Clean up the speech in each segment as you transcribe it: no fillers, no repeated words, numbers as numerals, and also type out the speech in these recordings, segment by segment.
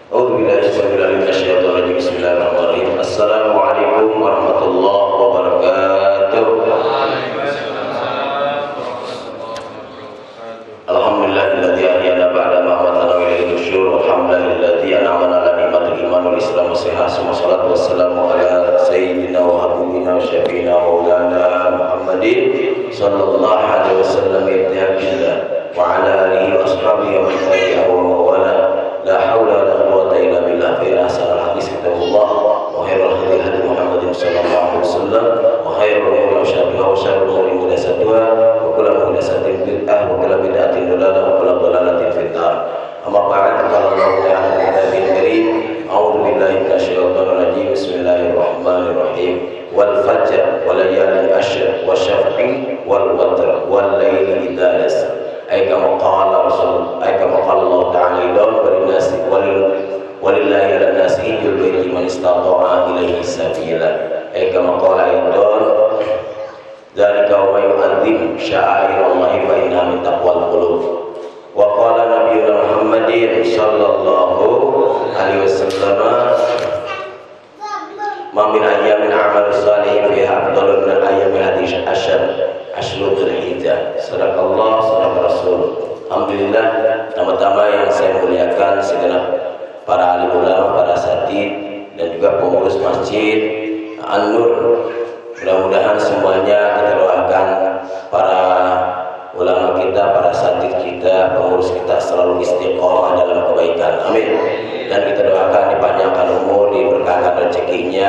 Bismillahirrahmanirrahim. Assalamualaikum warahmatullahi wabarakatuh. Alhamdulillahilladzi ahyana ba'da ma amatana wa ilaihi nusyur. Alhamdulillahilladzi an'amana 'ala ni'matil iman wal islam wa sihah. Wassalatu wassalamu ala sayyidina wa habibina wa syafiina maulana Muhammadin sallallahu alaihi wasallam wa ala alihi wa ashabihi wa man tabi'ahu wa wala. La haula wa la quwwata illa billah. Fa asal hadis kitabullah wa khairul hadi hadi Muhammadin sallallahu alaihi wasallam wa khairul umuri muhdatsaatuha wa syarrul umuri muhdatsatuha wa kullu muhdatsatin bid'ah wa kullu bid'atin dhalalah wa kullu dhalalatin fin nar. Amma ba'd, qala Allah ta'ala fi kitabihil karim, a'udzu billahi minasyaitonir rajim. Bismillahirrahmanirrahim. Wal fajr wa layalin ashr wa syaf'i wal watr wal laili idza yasr. Ay kama qala Rasul, ay kama qala Allah ta'ala walinnasi walillahi 'alan nasi hijjul baiti man istata'a ilaihi sabila. Ay kama qala aidan dzalika wa may yu'azzim sya'airallahi fa innaha min taqwal qulub. Wa qala nabiyuna Muhammadin sallallahu alaihi wasallam, ma min ayyamin amal salih fiha afdalun min ayyamin hadis asyrul dzulhijjah. Sadaqallah sadaqar rasul. Alhamdulillah, pertama-tama yang saya muliakan segenap para alim ulama, para asatidz dan juga pengurus masjid An-Nur. Mudah-mudahan semuanya kita doakan para ulama kita, para asatidz kita, pengurus kita selalu istiqomah dalam kebaikan. Amin. Dan kita doakan dipanjangkan umur, diberkahkan rezekinya,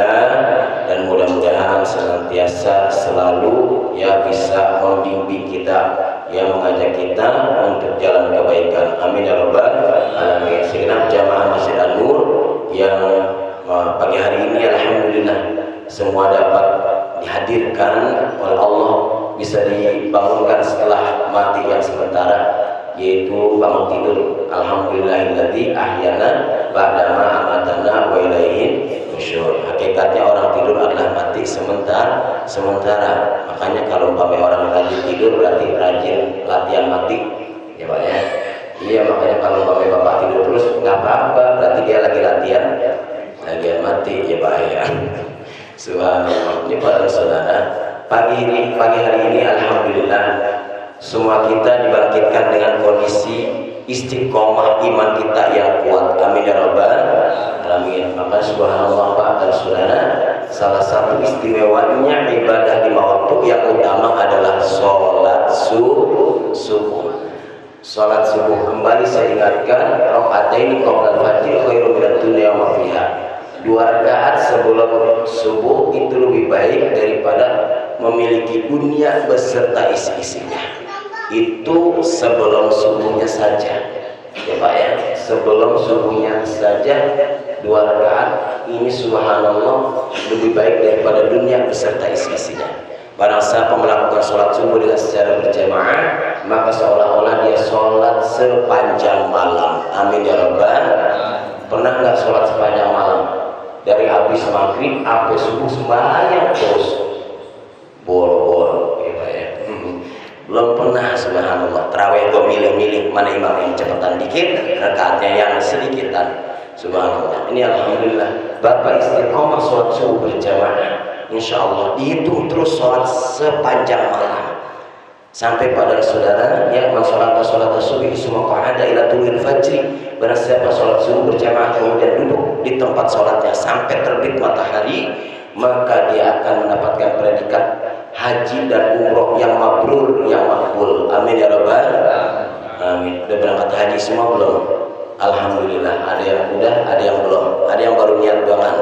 dan mudah-mudahan senantiasa selalu ya bisa membimbing kita, yang mengajak kita untuk jalan kebaikan. Amin ya rabbal alamin. Segenap jamaah Masjid An-Nur yang pagi hari ini alhamdulillah semua dapat dihadirkan oleh Allah, bisa dibangunkan setelah mati yang sementara, yaitu bangun tidur. Alhamdulillahilladzi ahyana ba'da ma amatana wa ilaihi nusyur. Hakikatnya orang tidur adalah mati sementara. Makanya kalau umpamanya orang rajin tidur berarti rajin latihan mati, ya Pak ya. Iya, makanya kalau umpamanya Bapak tidur terus nggak apa-apa, berarti dia lagi latihan mati, ya Pak ya. Subhanallah. Ini para saudara, pagi hari ini alhamdulillah semua kita dibangkitkan dengan kondisi istiqomah iman kita yang kuat. Amin ya rabbal alamin. Maka subhanallah Pak dan saudara, salah satu istimewanya ibadah lima waktu yang utama adalah sholat subuh. Sholat subuh, kembali saya ingatkan, raka'ataini qabla al-fajr khairun minad dunya wa ma fiha. 2 rakaat sebelum subuh itu lebih baik daripada memiliki dunia beserta isi-isinya. Itu sebelum subuhnya saja, ya Pak ya. Sebelum subuhnya saja 2 rakaat ini subhanallah lebih baik daripada dunia beserta isi-isinya. Barang siapa melakukan sholat subuh dengan secara berjamaah, maka seolah-olah dia sholat sepanjang malam. Amin ya rabbal. Pernah nggak sholat sepanjang malam? Dari habis maghrib sampai subuh sembahyang terus, boro-boro, ya Pak ya. Belum pernah subhanallah. Tarawih gue milih-milih mana imam yang cepatan dikit, rakaatnya yang sedikitan. Subhanallah. Ini alhamdulillah Bapak istiqomah sholat subuh berjamaah, insya Allah dihitung terus sholat sepanjang malam. Sampai pada saudara yang mensolata sholat subuh semua qa'ada ila tulil fajri. Barang siapa sholat subuh berjamaah kemudian duduk di tempat sholatnya sampai terbit matahari, maka dia akan mendapatkan predikat haji dan umroh yang mabrur, yang makbul. Amin ya rabbal amin. Udah berangkat haji semua belum? Alhamdulillah, ada yang udah, ada yang belum, ada yang baru niat banget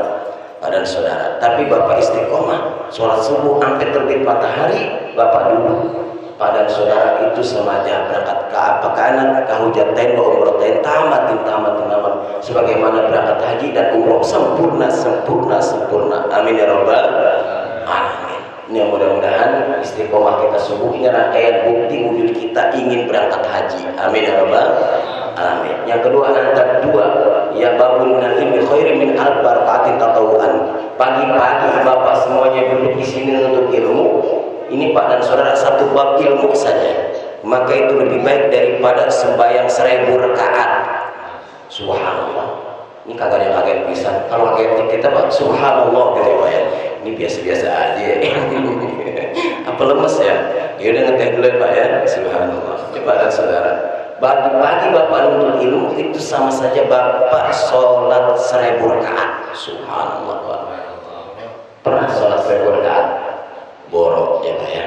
pada saudara. Tapi Bapak istiqomah sholat subuh sampai terbit matahari, Bapak duduk. Pada saudara itu sama aja berangkat ke apa kanan kahujatain wa umrotain tamatin sebagaimana berangkat haji dan umroh sempurna. Amin ya rabbal alamin. Ini mudah-mudahan istiqomah kita subuh ini rangkaian bukti wujud kita ingin berangkat haji. Amin ya rabbal alamin. Yang kedua, antara dua ya babul minal ilmi khairin min alf rakaatin tatawuan. Pagi-pagi Bapak semuanya duduk di sini untuk ilmu. Ini Pak dan saudara satu bab ilmu saja, maka itu lebih baik daripada sembahyang 1000 rakaat. Subhanallah. Ini kagak ada yang kaget bisa. Kalau kaget kita Pak, subhanallah gitu Pak ya. Ini biasa-biasa aja. Apa lemes ya? Ya udah ngeteh dulu Pak ya. Subhanallah. Coba dan saudara, bagi-bagi Bapak nuntut ilmu itu sama saja Bapak sholat 1000 rakaat. Subhanallah Pak. Pernah sholat 1000 rakaat? Borok ya Pak ya.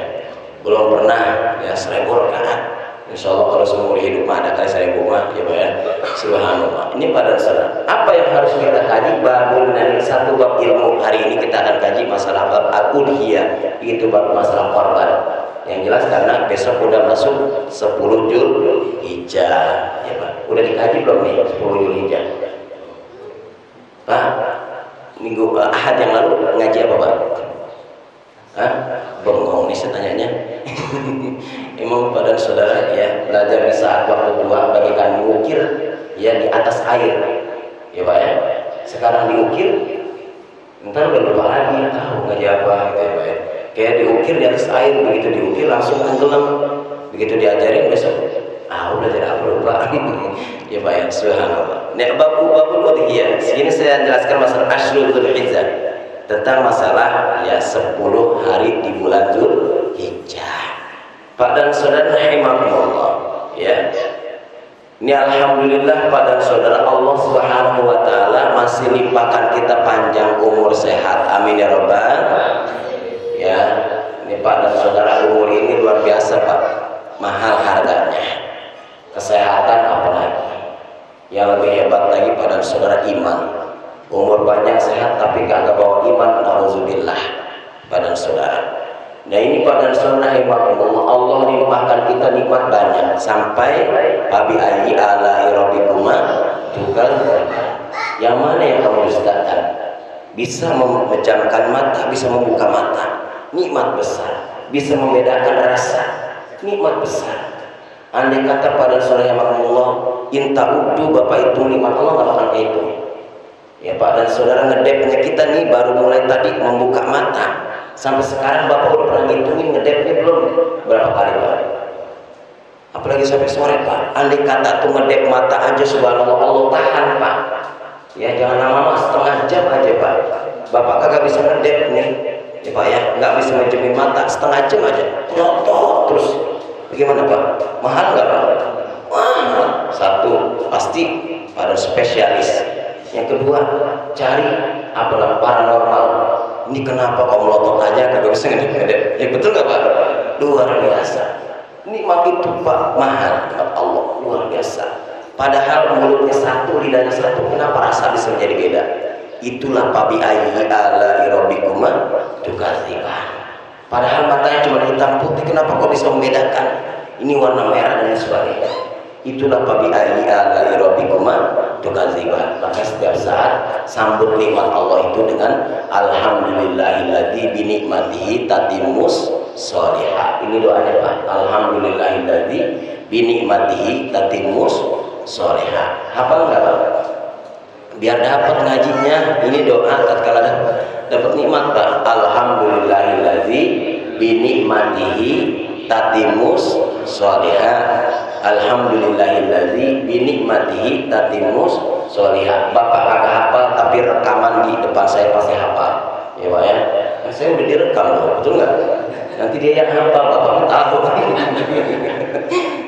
Belum pernah ya 1000 rakaat. Insya Allah kalau seumur hidup mah ada kali 1000 mah ya Pak ya. Subhanallah. Ini pada saudara, apa yang harus kita kaji? Babun dari satu bab ilmu. Hari ini kita akan kaji masalah bab al-udhiyah, itu bab masalah korban. Yang jelas karena besok udah masuk 10 Dzulhijjah ya Pak. Udah dikaji belum nih 10 Dzulhijjah? Pak, minggu Ahad yang lalu ngaji apa Pak? Hah? Bengong nih saya tanyanya. Imam pada saudara ya, belajar di saat waktu tua bagikan diukir ya di atas air ya Pak ya. Sekarang diukir, ntar udah lupa lagi ngaji apa gitu ya Pak ya. Kayak diukir di atas air, begitu diukir langsung tenggelam, begitu diajarin besok udah tidak lupa. Ya Pak ya. Subhanallah. Nek babul udhiyah, sini saya jelaskan masalah Ashrul Dzulhijjah, tentang masalah ya 10 hari di bulan Dzulhijjah. Pak dan saudara rahimakumullah ya. Ini alhamdulillah Pak dan saudara, Allah Subhanahu wa taala masih limpahkan kita panjang umur sehat. Amin ya rabbal ya. Ini Pak dan saudara, umur ini luar biasa Pak. Mahal harganya. Kesehatan apalagi. Yang lebih hebat lagi Pak dan saudara, iman. Umur panjang sehat tapi gak bawa iman, nauzubillah Pak dan saudara. Nah ini Pak dan saudara, Allah limpahkan kita nikmat banyak sampai abi ayyi ala rabbikuma tukal. Yang mana yang kamu dustakan? Bisa memejamkan mata, bisa membuka mata. Nikmat besar. Bisa membedakan rasa. Nikmat besar. Andai kata pada saudara yang Allah, inta'uddu Bapak itu nikmat Allah nggak akan itu. Ya Pak dan saudara, ngedepnya kita nih baru mulai tadi membuka mata. Sampai sekarang Bapak udah pernah ngitungin ngedepnya belum? Berapa kali Pak? Apalagi sampai sore Pak. Andai kata tuh ngedep mata aja subhanallah Allah tahan Pak. Ya jangan lama-lama, setengah jam aja Pak. Bapak kagak bisa ngedep nih ya Pak ya. Nggak bisa menjemin mata, setengah jam aja nyotot terus. Bagaimana Pak? Mahal nggak Pak? Mahal. Satu pasti pada spesialis. Yang kedua cari apalah paranormal. Ini kenapa kok melotot aja kagak bisa ngedep-ngedep? Ya betul nggak Pak? Luar biasa. Nikmat itu Pak mahal, nikmat Allah luar biasa. Padahal mulutnya satu, lidahnya satu, kenapa rasa bisa menjadi beda? Itulah fabi ayyi ala rabbikuma tukadziban. Padahal matanya cuma hitam putih, kenapa kok bisa membedakan? Ini warna merah dan sebagainya. Itulah fabi ayyi ala rabbikuma tukadziban. Maka setiap saat sambut nikmat Allah itu dengan alhamdulillahilladzi bi nikmatihi tatimmus sholihah. Ini doanya Pak. Alhamdulillahilladzi bi nikmatihi tatimmus sholihah. Hafal enggak Pak? Biar dapat ngajinya. Ini doa tatkala dapat nikmat Pak. Alhamdulillahilladzi bi nikmatihi tatimmus sholihah. Alhamdulillahilladzi bi nikmatihi tatimmus sholihah. Bapak kagak hafal tapi rekaman di depan saya pasti hafal. Ya Pak ya. Nah, saya udah direkam loh, betul nggak? Nanti dia yang hafal, Bapak tahu.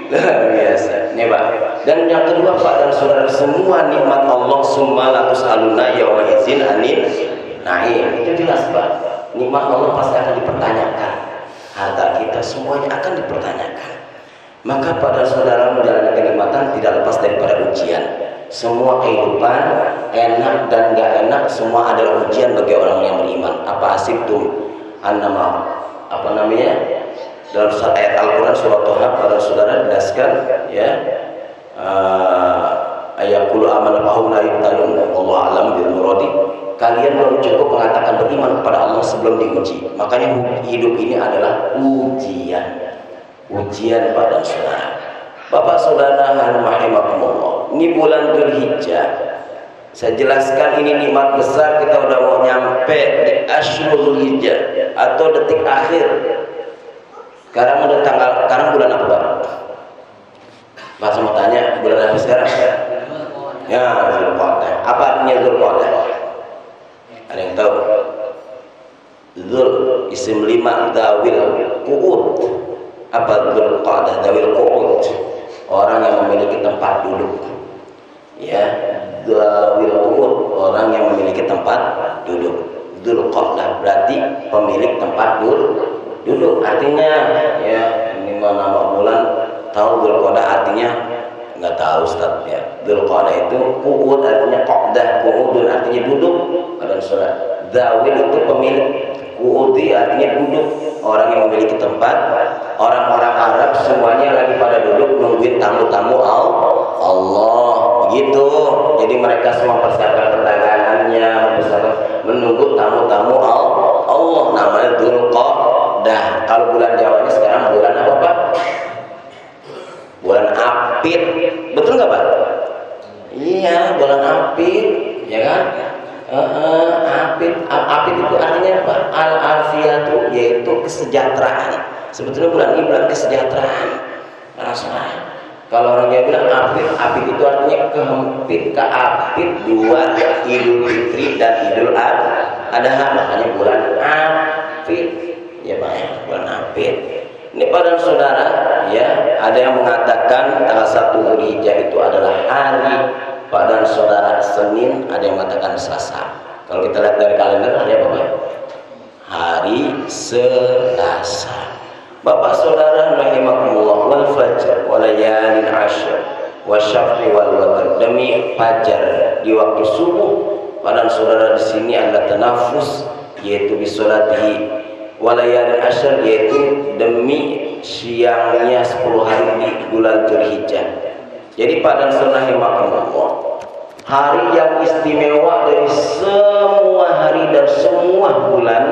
Luar biasa. Nih Pak. Dan yang kedua Pak dan saudara, semua nikmat Allah summa la tusaluna yauma idzin anin na'im. Itu jelas Pak. Nikmat Allah pasti akan dipertanyakan. Harta kita semuanya akan dipertanyakan. Maka pada saudara menjalani kenikmatan tidak lepas daripada ujian. Semua kehidupan enak dan gak enak semua adalah ujian bagi orang yang beriman. Apa asibtum annama apa namanya dalam ayat Al-Quran surat Toha pada saudara jelaskan ya ayakulu amal fahum la yuftanun wallahu alam bil muradi. Kalian belum cukup mengatakan beriman kepada Allah sebelum diuji. Makanya hidup ini adalah ujian. Ujian pada saudara. Bapak saudara rahimakumullah. Ini bulan Dzulhijjah. Saya jelaskan ini nikmat besar, kita udah mau nyampe di Ashrul Dzulhijjah atau detik akhir. Sekarang udah sekarang bulan apa Pak? Pak mau tanya bulan apa sekarang? Ya, Zulqa'dah. Apa artinya Dzulqa'dah? Ada yang tahu? Dzul isim 5 dawil qu'ud. Apa Dzulqa'dah? Dawil qu'ud, orang yang memiliki tempat duduk. Ya, dawil qu'ud, orang yang memiliki tempat duduk. Dzulqa'dah berarti pemilik tempat duduk. Artinya ya, ini nama bulan tahu Dzulqa'dah artinya? Nggak tahu Ustaz ya. Dzulqa'dah itu qu'ud artinya qa'dah, qu'udun artinya duduk. Ada surat. Dawil itu pemilik, qu'udi artinya duduk, orang yang memiliki tempat. Orang-orang Arab semuanya lagi pada duduk nungguin tamu-tamu Allah, begitu. Jadi mereka semua persiapkan perdagangannya, menunggu tamu-tamu Allah. Namanya Dzulqa'dah. Kalau bulan Jawanya sekarang bulan apa Pak? Bulan Apit, betul nggak Pak? Iya, bulan Apit, ya kan? Apit itu artinya apa? Al-afiyatu, yaitu kesejahteraan. Sebetulnya bulan ini bulan kesejahteraan. Kalau orangnya bilang apit itu artinya kehempit, keapit dua Idul Fitri dan Idul Adha, makanya bulan Apit, ya Pak ya, bulan Apit. Ini pada saudara, ya, ada yang mengatakan tanggal 1 Dzulhijjah itu adalah hari pada saudara Senin, ada yang mengatakan Selasa. Kalau kita lihat dari kalender hari apa Pak? Hari Selasa. Bapak saudara rahimakumullah, wal fajr wal layalin ashr wasyaf'i wal watr, demi fajar di waktu subuh. Pada saudara di sini adalah tanafus, yaitu bisolatihi, walayalin ashr, yaitu demi siangnya 10 hari di bulan Dzulhijjah. Jadi pada saudara rahimakumullah, hari yang istimewa dari semua hari dan semua bulan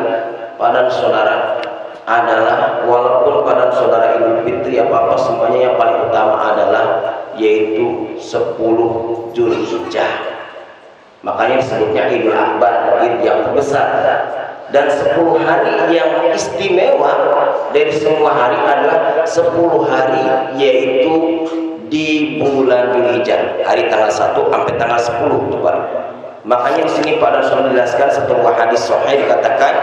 pada saudara adalah, walaupun pada saudara Idul Fitri apa-apa semuanya, yang paling utama adalah yaitu 10 Dzulhijjah. Makanya disebutnya Idul Akbar, Id yang terbesar. Dan 10 hari yang istimewa dari semua hari adalah 10 hari yaitu di bulan Dzulhijjah, hari tanggal 1 sampai tanggal 10 itu Pak. Makanya di sini Pak Rasul menjelaskan sebuah hadis sahih, dikatakan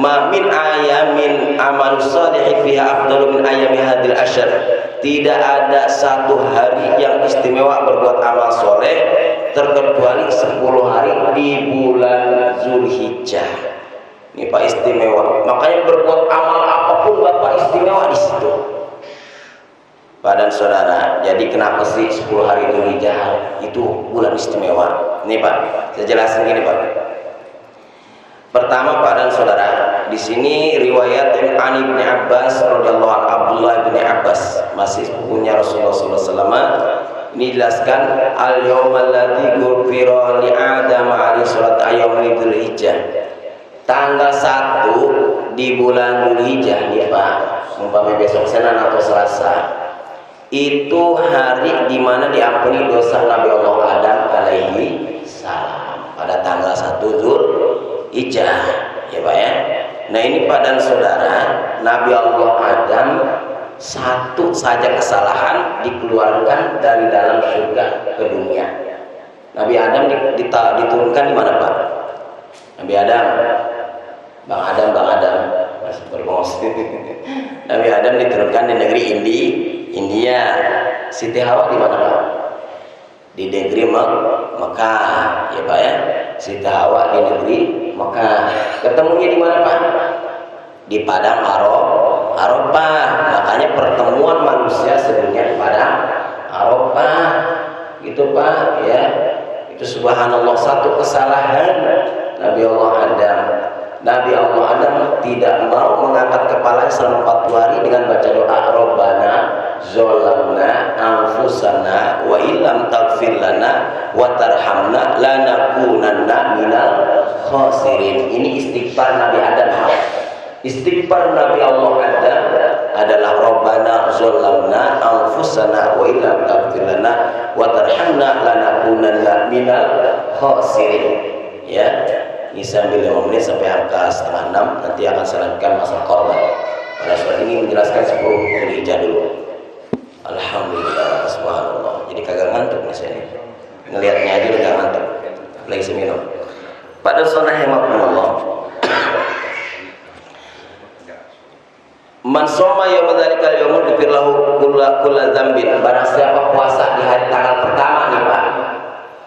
ma min ayamin amalus salih fiha afdalu min ayami hadil asyr. Tidak ada satu hari yang istimewa berbuat amal soleh terkecuali 10 hari di bulan Dzulhijjah. Ini Pak istimewa. Makanya berbuat amal apapun Bapak istimewa di situ. Pak dan saudara, jadi kenapa sih 10 hari Dzulhijjah itu bulan istimewa? Ini Pak, saya jelasin gini Pak. Pertama Pak dan saudara, di sini riwayat an Ibnu Abbas radhiyallahu anhu, Abdullah bin Abbas, masih punya Rasulullah SAW. Ini jelaskan al yaumal ladzi ghufira li Adam alaihi salat ayyamul Dzulhijjah. Tanggal 1 di bulan Dzulhijjah nih Pak, umpamanya besok Senin atau Selasa, itu hari di mana diampuni dosa Nabi Allah Adam alaihi salam pada tanggal 1 Dzulhijjah, ya Pak ya. Nah ini Pak dan saudara, Nabi Allah Adam satu saja kesalahan dikeluarkan dari dalam surga ke dunia. Nabi Adam diturunkan di mana Pak? Nabi Adam, Bang Adam masih berbohong. Nabi Adam diturunkan di negeri India. Siti Hawa di mana Pak? Di negeri Mekah, ya Pak ya. Siti Hawa di negeri Mekah. Ketemunya di mana Pak? Di padang Arafah. Makanya pertemuan manusia sebenarnya di padang Arafah, gitu Pak ya. Itu subhanallah, satu kesalahan Nabi Allah Adam. Nabi Allah Adam tidak mau mengangkat kepala selama 40 hari dengan baca doa Rabbana zolamna anfusana wa illam taghfir lana wa tarhamna lanakunanna minal khasirin. Ini istighfar Nabi Adam. Istighfar Nabi Allah Adam adalah Rabbana zolamna anfusana wa illam taghfir lana wa tarhamna lanakunanna minal khasirin. Ya, ini sambil 5 menit sampai angka setengah 6, nanti akan saya lanjutkan masalah korban. Pada surat ini menjelaskan 10 Dzulhijjah dulu. Alhamdulillah, subhanallah. Jadi kagak ngantuk nih saya. Ngelihatnya aja udah ngantuk. lagi seminum. Pada sunnah Allah. Man shoma yauma dzalikal yaumul ghufir lahu kullu dzambin. Barang siapa puasa di hari tanggal pertama nih Pak.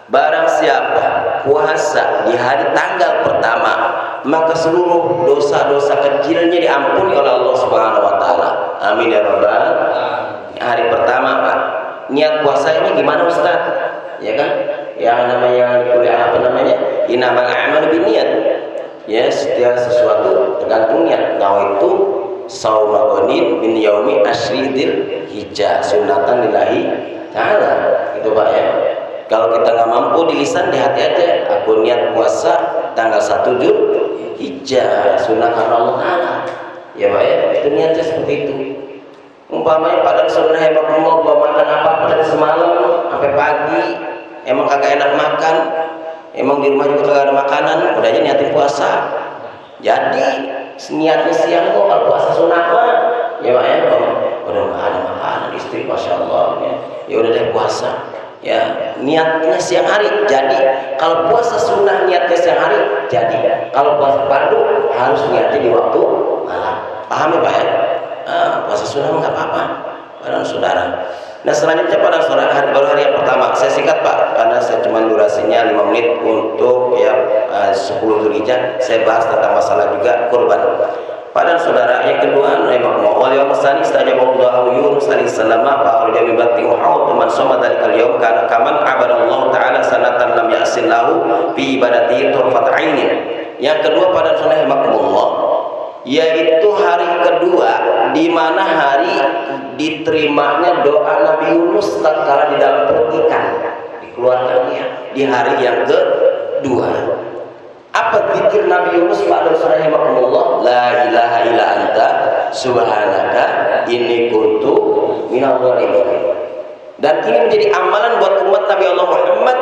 Barang siapa puasa di hari tanggal pertama, maka seluruh dosa-dosa kecilnya diampuni oleh Allah Subhanahu wa taala. Amin ya rabbal alamin. Hari pertama Pak. Niat puasa ini gimana Ustaz? Ya kan? Yang namanya kuliah apa namanya? Innamal a'malu binniyat. Ya, setiap sesuatu tergantung niat. Nawaitu sauma ghanin min yaumi asyridil hijjah sunatan lillahi ta'ala. Itu Pak ya. Kalau kita nggak mampu di lisan, di hati aja. Aku niat puasa tanggal 1 Dzulhijjah, sunnah karena Allah Ta'ala. Ya Pak ya, itu niatnya seperti itu. Umpamanya pada sunnah hebat Allah bawa makan apa-apa dari semalam sampai pagi, emang kagak enak makan, emang di rumah juga kagak ada makanan, udah aja niatin puasa. Jadi niatnya siang kok kalau puasa sunnah mah, ya Pak ya, udah nggak ada makanan istri, masya Allah ya udah deh puasa. Ya, niatnya siang hari. Jadi kalau puasa sunnah niatnya siang hari, jadi kalau puasa fardu harus niatnya di waktu malam. Paham ya Pak ya? Puasa sunnah nggak apa-apa, para saudara. Nah selanjutnya pada saudara baru hari yang pertama. Saya singkat Pak, karena saya cuma durasinya 5 menit untuk ya 10 Dzulhijjah. Saya bahas tentang masalah juga kurban. Pada saudara yang kedua, wal yaum tsani istajabahu Yunus alaihi salam fa akhraja min batni Uhud man shoma dzalikal yaum kana kaman abadallahu taala sanatan lam ya'sil lahu fi ibadatihi turfat ainin. Yang kedua pada saudara rahimakumullah, yaitu hari kedua di mana hari diterimanya doa Nabi Yunus tatkala di dalam perut ikan dikeluarkannya di hari yang kedua. Apa zikir Nabi Yunus pada surah Al-Baqarah? La ilaha illa anta subhanaka inni kuntu minadh dhalimin. Dan ini menjadi amalan buat umat Nabi Allah Muhammad.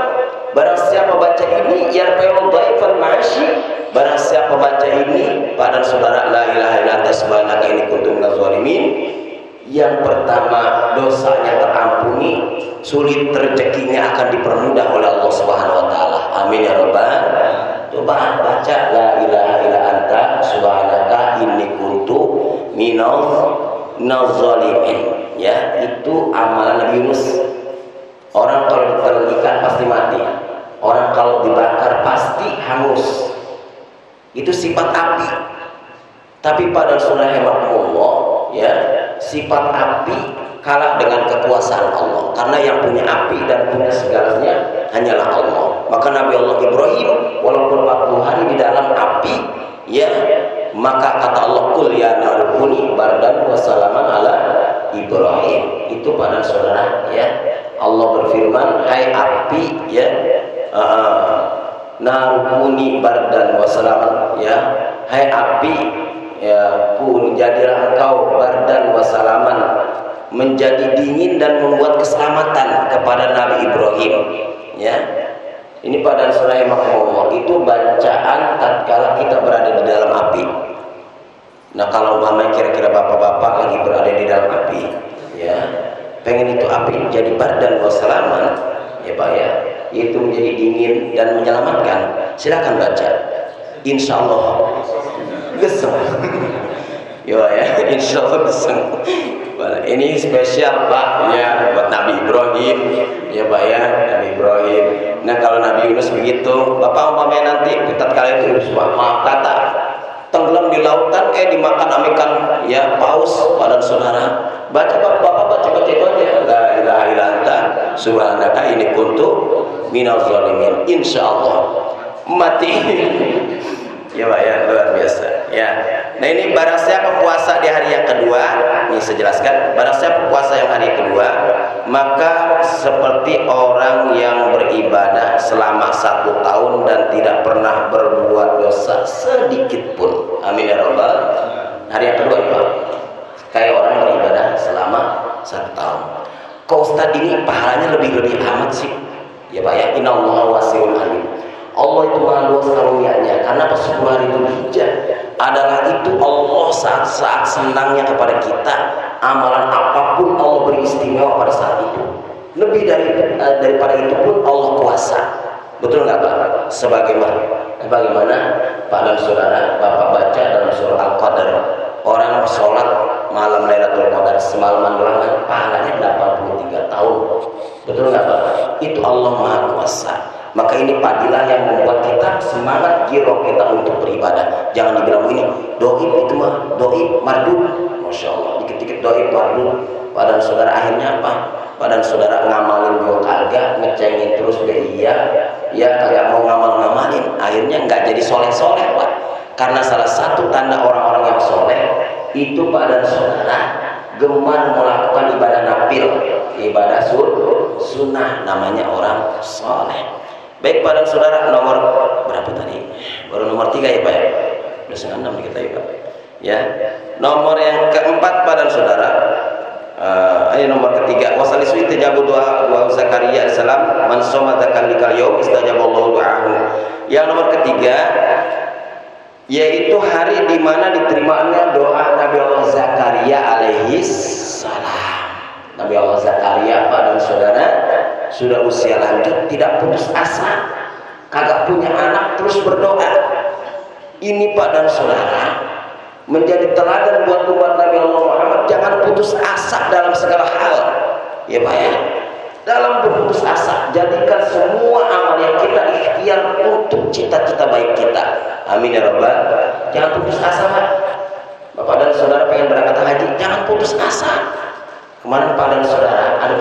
Barang siapa baca ini yarfa'u dhaifal ma'asyi. Barang siapa baca ini pada saudara la ilaha illa anta subhanaka inni kuntu minadh dhalimin, yang pertama dosanya terampuni, sulit rezekinya akan dipermudah oleh Allah Subhanahu wa taala. Amin ya rabbal alamin. Coba baca la ilaha illa anta subhanaka inni kuntu minadh dhalimin. Ya, itu amalan Nabi Yunus. Orang kalau ditelan ikan pasti mati. Orang kalau dibakar pasti hangus. Itu sifat api. Tapi pada surah Allah ya, sifat api kalah dengan kekuasaan Allah, karena yang punya api dan punya segalanya hanyalah Allah. Maka Nabi Allah Ibrahim walaupun 40 hari di dalam api ya, maka kata Allah kul ya narukuni bardan wa salaman ala Ibrahim. Itu pada saudara ya, Allah berfirman hai api ya, narukuni bardan wa salaman ya, hai api ya pun jadilah engkau bardan wa salaman, menjadi dingin dan membuat keselamatan kepada Nabi Ibrahim ya. Ini pada surah Allah itu bacaan tatkala kita berada di dalam api. Nah kalau umpamanya kira-kira bapak-bapak lagi berada di dalam api ya, pengen itu api jadi bardan wa salaman ya Pak ya, itu menjadi dingin dan menyelamatkan, silakan baca, insya Allah gesem ya insya Allah gesem. Ini spesial Pak ya buat Nabi Ibrahim ya Pak ya, Nabi Ibrahim. Nah kalau Nabi Yunus begitu, Bapak umpamanya nanti kita kali itu maaf kata tenggelam di lautan dimakan ikan ya paus pada saudara, baca Bapak baca itu aja la ilaha illa anta subhanaka inni kuntu minadh dhalimin, insyaallah mati ya Pak ya, luar biasa ya. Nah ini barang siapa puasa di hari yang kedua, ini saya jelaskan, barang siapa puasa yang hari kedua, maka seperti orang yang beribadah selama 1 tahun dan tidak pernah berbuat dosa sedikit pun. Amin ya rabbal alamin. Hari yang kedua Pak, kayak orang beribadah selama 1 tahun. Kok Ustaz ini pahalanya lebih amat sih ya Pak ya? Innallaha wasi'un alim. Allah itu maha luas karunia-Nya, karena pas 10 hari Dzulhijjah adalah itu Allah saat senangnya kepada kita. Amalan apapun Allah beri istimewa pada saat itu. Lebih daripada itu pun Allah kuasa. Betul nggak Pak? Sebagaimana Pak dan Saudara Bapak baca dalam surah Al-Qadar, orang sholat malam Lailatul Qadar semalaman doang pahalanya 83 tahun. Betul nggak Pak? Itu Allah Maha Kuasa. Maka ini padilah yang membuat kita semangat giro kita untuk beribadah. Jangan dibilang ini doib, itu mah doib mardu. Masya Allah, dikit-dikit doib mardu. Padahal saudara akhirnya apa? Padahal saudara ngamalin dua kagak, ngecengin terus gak iya, ya kagak mau ngamalin, akhirnya nggak jadi soleh-soleh Pak. Karena salah satu tanda orang-orang yang soleh itu pada saudara gemar melakukan ibadah nafil, ibadah sunnah, namanya orang soleh. Baik pada saudara, nomor berapa tadi? Baru nomor 3 ya Pak ya? Udah setengah 6 kita ya Pak ya. Nomor yang keempat pada saudara, nomor ketiga, wasaliswi tajabu doa Zakaria alaihissalam man shoma dzalikal yaum istajaballahu du'ahu. Yang nomor ketiga yaitu hari di mana diterimanya doa Nabi Allah Zakaria alaihissalam. Nabi Allah Zakaria pada saudara sudah usia lanjut, tidak putus asa, kagak punya anak, terus berdoa. Ini Pak dan saudara menjadi teladan buat umat Nabi Allah Muhammad. Jangan putus asa dalam segala hal ya Pak ya. Dalam berputus asa, jadikan semua amal yang kita ikhtiar untuk cita-cita baik kita. Amin ya Rabbal. Jangan putus asa Pak. Bapak dan saudara pengen berangkat haji, jangan putus asa. Kemarin Pak dan saudara ada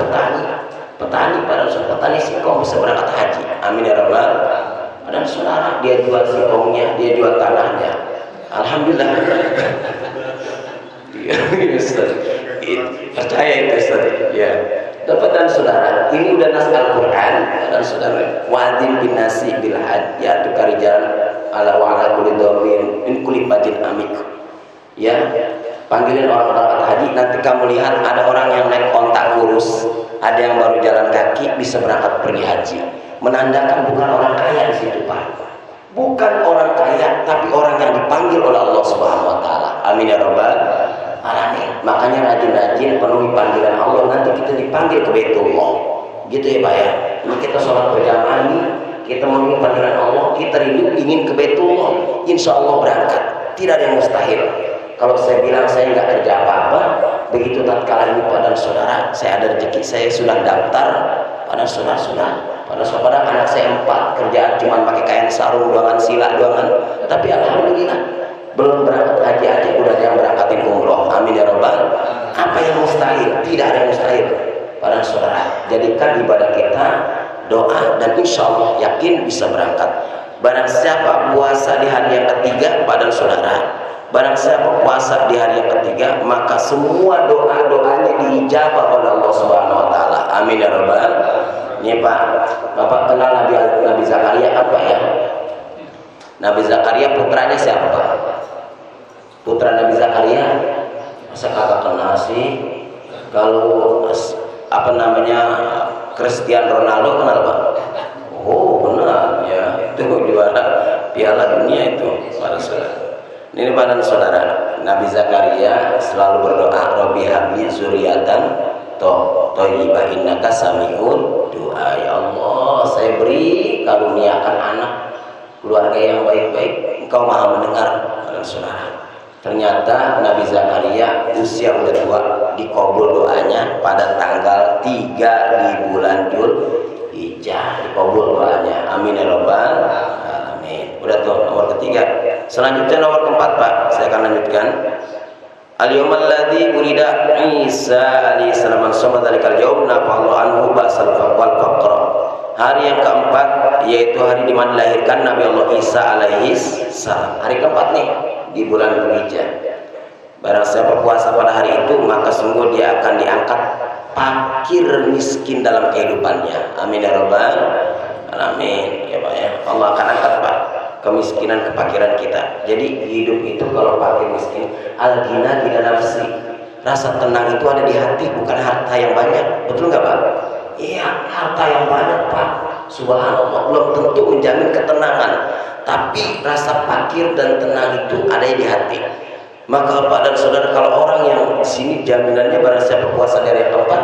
petani singkong bisa berangkat haji. Amin ya Rabbal. Dan saudara dia jual singkongnya, dia jual tanahnya. Alhamdulillah. Percaya itu Ustaz. Ya. Dapat saudara, ini udah nas Al-Qur'an dan saudara wadzin bin nasi bil hajj ya tukarijan ala wa ala kulli dhamin min kulli fajin amik. Ya. Panggilin orang-orang haji, nanti kamu lihat ada orang yang naik onta kurus, ada yang baru jalan kaki bisa berangkat pergi haji. Menandakan bukan orang kaya di situ Pak. Bukan orang kaya, tapi orang yang dipanggil oleh Allah Subhanahu wa taala. Amin ya rabbal alamin. Makanya rajin-rajin penuhi panggilan Allah, nanti kita dipanggil ke Baitullah. Gitu ya Pak ya. Ini kita sholat berjamaah ini, kita memenuhi panggilan Allah, kita rindu ingin ke Baitullah. Insya Allah berangkat. Tidak ada yang mustahil. Kalau saya bilang saya nggak kerja apa-apa, begitu tatkala ini pada saudara saya ada rezeki, saya sudah daftar pada pada anak saya 4 kerjaan cuma pakai kain sarung doangan, sila doangan, tapi alhamdulillah belum berangkat haji aja udah ada yang berangkatin umroh. Amin ya rabbal. Apa yang mustahil? Tidak ada yang mustahil pada saudara. Jadikan ibadah kita doa dan insya Allah yakin bisa berangkat. Barang siapa puasa di hari yang ketiga pada saudara, barang siapa puasa di hari yang ketiga, maka semua doa-doanya diijabah oleh Allah Subhanahu wa taala. Amin ya rabbal. Ini Pak, Bapak kenal Nabi Zakaria apa ya? Nabi Zakaria putranya siapa Pak? Putra Nabi Zakaria? Masa kakak kenal sih? Kalau apa namanya Cristiano Ronaldo kenal Pak? Oh benar ya, itu juara Piala Dunia itu para saudara. Ini pada saudara, Nabi Zakaria selalu berdoa, Rabbi habli zuriatan thayyibah innaka sami'ud du'a. Ya Allah, saya beri karuniakan anak keluarga yang baik-baik, Engkau Maha mendengar. Saudara, ternyata Nabi Zakaria usia udah tua, dikabul doanya pada tanggal 3 di bulan Dzulhijjah, dikabul doanya. Amin ya rabbal alamin. Udah tuh nomor ketiga. Selanjutnya nomor keempat Pak, saya akan lanjutkan. Al-yawmal ladzi wulida Isa alaihi salam shoma dzalikal yaum nafallahu anhu ba'sal wal faqr. Hari yang keempat yaitu hari di mana dilahirkan Nabi Allah Isa alaihi salam. Hari keempat nih di bulan Dzulhijjah. Barang siapa puasa pada hari itu, maka sungguh dia akan diangkat fakir miskin dalam kehidupannya. Amin ya rabbal alamin. Ya Pak ya. Allah akan angkat Pak kemiskinan, kefakiran kita. Jadi hidup itu kalau fakir miskin, al-ghina ghina nafsi. Rasa tenang itu ada di hati, bukan harta yang banyak. Betul nggak Pak? Iya, harta yang banyak Pak, subhanallah, belum tentu menjamin ketenangan. Tapi rasa fakir dan tenang itu ada di hati. Maka Pak dan saudara, kalau orang yang di sini jaminannya barang siapa puasa dari tempat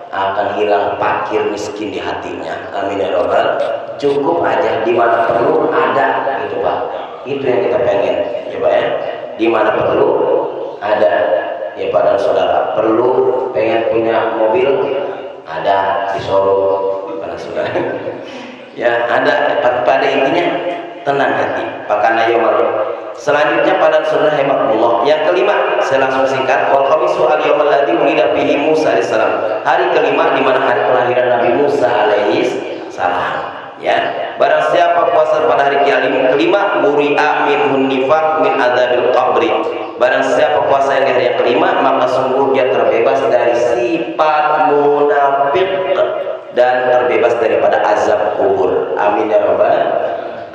akan hilang fakir miskin di hatinya. Amin ya rabbal cukup aja, di mana perlu ada gitu Pak. Itu yang kita pengen coba ya, di mana perlu ada ya Pak dan saudara. Perlu pengen punya mobil ada di Solo pada saudara ya ada. Pada intinya tenang hati pakana yaumul. Selanjutnya pada saudara hematullah, yang kelima saya langsung singkat, wal khamisu al yaumul ladzi wulida fihi Musa alaihissalam, hari kelima di mana hari kelahiran Nabi Musa alaihissalam. Ya, barang siapa puasa pada hari kelima, buri'a minhun nifaq min adzabil qabri. Barang siapa puasa di hari yang kelima, maka sungguh dia terbebas dari sifat munafik dan terbebas daripada azab kubur. Amin ya rabbal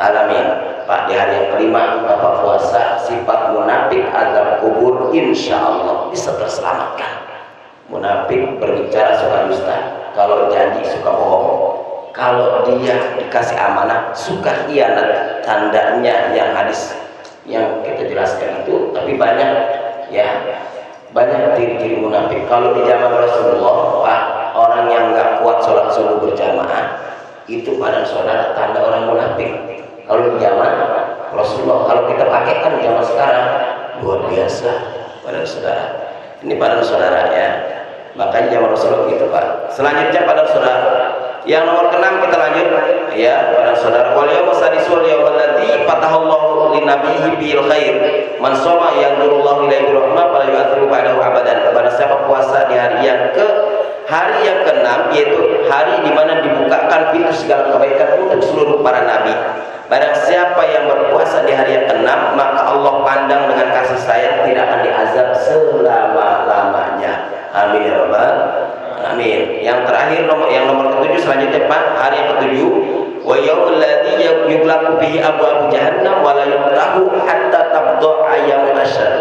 alamin. Pak, di hari yang kelima Bapak puasa, sifat munafik, azab kubur insyaallah bisa terselamatkan. Munafik berbicara suka dusta, kalau janji suka bohong. Kalau dia dikasih amanah suka khianat, tandanya yang hadis yang kita jelaskan itu. Tapi banyak ya, banyak ciri-ciri munafik. Kalau di zaman Rasulullah, Pak, orang yang nggak kuat sholat subuh berjamaah itu pada saudara tanda orang munafik. Kalau di zaman Rasulullah, kalau kita pakai kan zaman sekarang luar biasa pada saudara. Ini pada saudara ya. Makanya zaman Rasulullah gitu Pak. Selanjutnya pada saudara, yang nomor ke-6 kita lanjut ya pada saudara. Wal yaumul sadisul yaumul ladzi fatahallahu linabiyhi bil khair. Man shoma yanzurullahu ilaihi rahmah fala yu'athiru ba'dahu abadan. Pada siapa puasa di hari yang ke-6, yaitu hari di mana dibukakan pintu segala kebaikan untuk seluruh para nabi. Barang siapa yang berpuasa di hari yang ke-6, maka Allah pandang dengan kasih sayang, tidak akan diazab selama-lamanya. Amin ya rabbal alamin. Yang terakhir yang nomor ke-7 selanjutnya Pak, hari yang ke-7, wa yaumul ladzi yughlaqu bihi abwaab jahannam wa la yuftahu hatta tabda ayyamul asyr,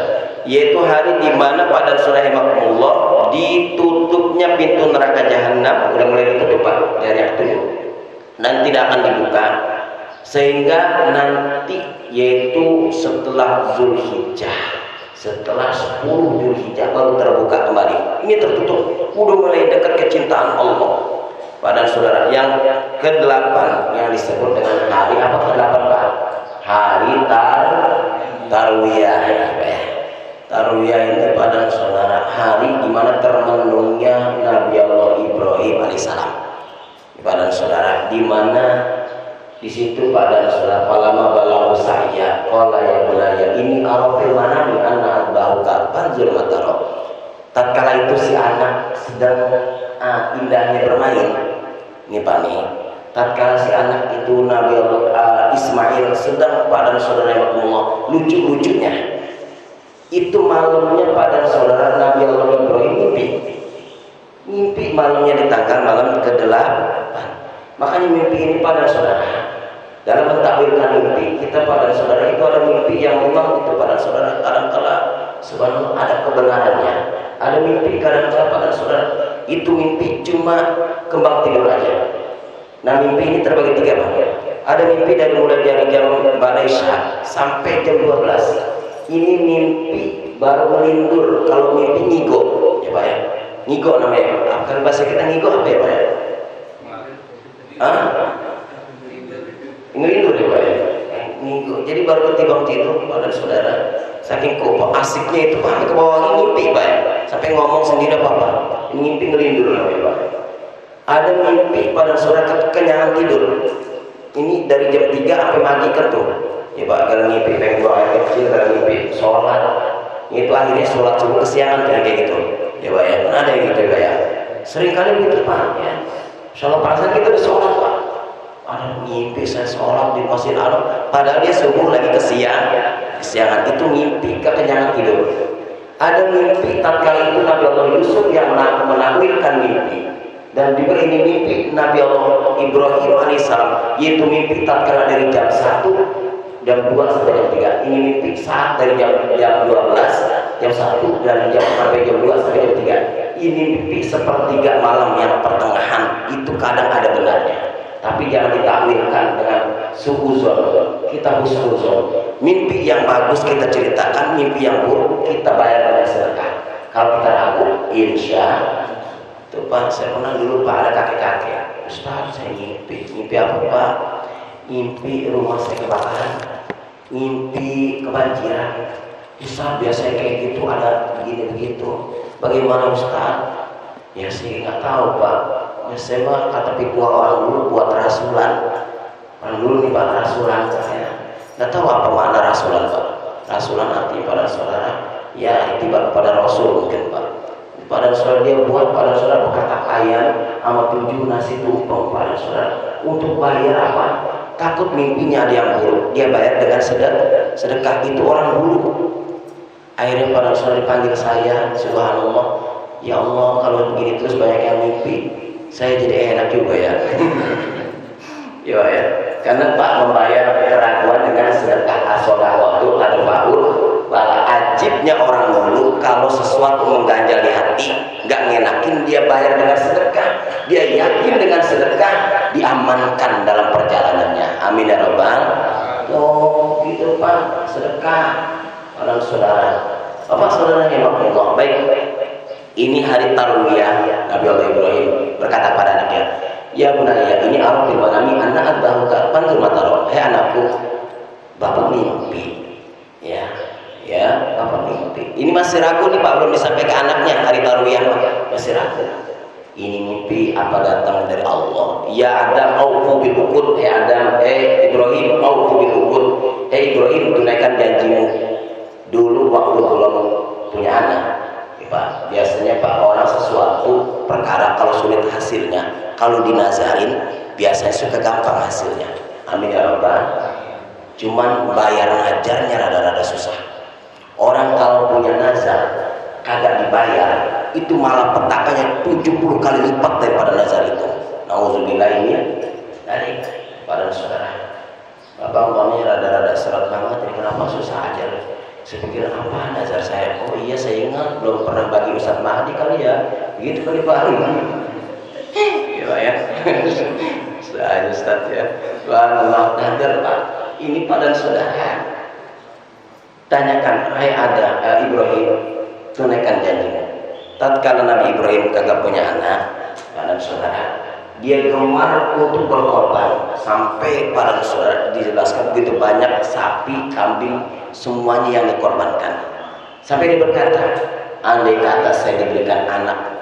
yaitu hari di mana pada surah Al-Mulk ditutupnya pintu neraka jahanam, udah mulai ditutup Pak di hari yang ke-7 dan tidak akan dibuka sehingga nanti yaitu setelah Zulhijjah, setelah 10 Zulhijjah baru terbuka kembali. Ini tertutup, udah mulai dekat kecintaan Allah. Pada saudara, yang ke-8 yang disebut dengan hari apa ke-8 Pak? Hari Tarwiyah. Tarwiyah ini pada saudara hari di mana termenungnya Nabi Allah Ibrahim alaihissalam. Pada saudara, di mana di situ pada saudara palama balau saya qala ya bunayya ini arafil manami anna bauka banjur mataro. Tatkala itu si anak sedang indahnya bermain. Ini Pak nih, tatkala si anak itu Nabi Allah Ismail sedang pada saudara yang lucu-lucunya. Itu malamnya pada saudara Nabi Allah Ibrahim mimpi malamnya di tanggal malam ke-8. Makanya mimpi ini pada saudara, dalam mentakwilkan mimpi kita pada saudara itu ada mimpi yang memang itu pada saudara kadang-kala subhanallah ada kebenarannya. Ada mimpi kadang-kala pada saudara itu mimpi cuma kembang tidur aja. Nah mimpi ini terbagi 3 Pak. Ada mimpi dari mulai dari jam Malaysia sampai jam 12. Ini mimpi baru melindur. Kalau mimpi ngigo ya Pak ya, ngigo namanya. Kan bahasa kita ngigo apa ya Pak ya? Ngelindur ya Pak ya? Ngigo. Jadi baru ketimbang tidur pada saudara, saking kok asiknya itu Pak, ke bawah mimpi Pak ya, sampai ngomong sendiri apa-apa. Mimpi ngelindur namanya Pak. Ada mimpi pada saudara kekenyangan tidur. Ini dari jam 3 sampai pagi kan tuh ya Pak, kalau mimpi pengen buang air kecil, kalau mimpi sholat itu akhirnya sholat subuh kesiangan kayak gitu ya Pak ya. Ada yang gitu ya Pak ya, sering kali begitu Pak ya. Sholat pasar kita udah sholat Pak, ada mimpi saya sholat di Masjid Al, padahal dia subuh lagi kesiangan. Itu mimpi kekenyangan tidur. Ada mimpi tatkala itu Nabi Allah Yusuf yang menakwilkan mimpi dan diberi ini mimpi Nabi Allah Ibrahim alaihissalam, yaitu mimpi tatkala dari jam 1, jam 2 sampai jam 3. Ini mimpi saat dari jam 12, jam 1 dan jam sampai jam 2 sampai jam 3. Ini mimpi sepertiga malam yang pertengahan, itu kadang ada benarnya. Tapi jangan ditakwilkan dengan suuzon. Kita husnuzon. Mimpi yang bagus kita ceritakan, mimpi yang buruk kita bayar dengan sedekah. Kalau kita ragu, insya itu Pak, saya pernah dulu Pak ada kakek-kakek, Ustaz saya mimpi apa Pak? ngimpi rumah saya kebakaran, ngimpi kebanjiran. Ustaz biasanya kayak gitu, ada begini begitu. Bagaimana Ustaz? Ya sih nggak tahu Pak. Ya saya mah kata pikir orang dulu buat rasulan. Orang dulu nih Pak rasulan saya. Nggak tahu apa makna rasulan Pak. Rasulan artinya pada saudara. Ya tiba kepada Rasul mungkin Pak. Pada saudara dia buat pada saudara berkata ayam sama 7 nasi tumpeng pada saudara. Untuk bayar apa? Takut mimpinya ada yang buruk. Dia bayar dengan sedekah itu orang dulu. Akhirnya pada saudara dipanggil saya, subhanallah. Ya Allah, kalau begini terus banyak yang mimpi, saya jadi enak juga ya. Ya, karena Pak membayar keraguan dengan sedekah as-shodaqatu al-faul. Wala ajibnya orang dulu kalau sesuatu mengganjal di hati, nggak ngenakin dia bayar dengan sedekah. Dia yakin dengan sedekah diamankan dalam perjalanannya. Amin ya rabbal. Oh, gitu Pak, sedekah. Orang saudara, Bapak saudara yang Allah baik. Ini hari Tarwiyah Nabi Allah Ibrahim berkata pada anaknya, ya bunaya ini arafil manami anak adbahuka pantur mataron. Hei anakku, bapak mimpi. Ya, bapak mimpi. Ini masih ragu nih Pak, belum disampaikan ke anaknya hari Tarwiyah masih ragu. Ini mimpi apa datang dari Allah? Ya Adam, aufu bil uqud. Adam, Ibrahim, aufu bil uqud. Ibrahim, tunaikan janjimu. Dulu waktu belum punya anak. Pak, biasanya Pak orang sesuatu perkara kalau sulit hasilnya, kalau dinazarin biasanya suka gampang hasilnya. Amin ya rabbal. Cuman bayar najarnya rada-rada susah. Orang kalau punya nazar kagak dibayar, itu malah petakannya 70 kali lipat daripada nazar itu. Nauzubillah ini dari pada saudara. Bapak umpamanya rada-rada serat banget, jadi kenapa susah aja? Saya pikir apa nazar saya? Oh iya saya ingat belum pernah bagi Ustaz Mahdi kali ya. Begitu kali Pak. Ya. Saya Ustaz ya. Subhanallah nazar Pak. Ini pada saudara. Tanyakan, hai ada Ibrahim, tunaikan janjimu. Tatkala Nabi Ibrahim kagak punya anak, pada saudara, dia gemar untuk berkorban sampai pada saudara dijelaskan begitu banyak sapi, kambing, semuanya yang dikorbankan. Sampai dia berkata, andai kata saya diberikan anak,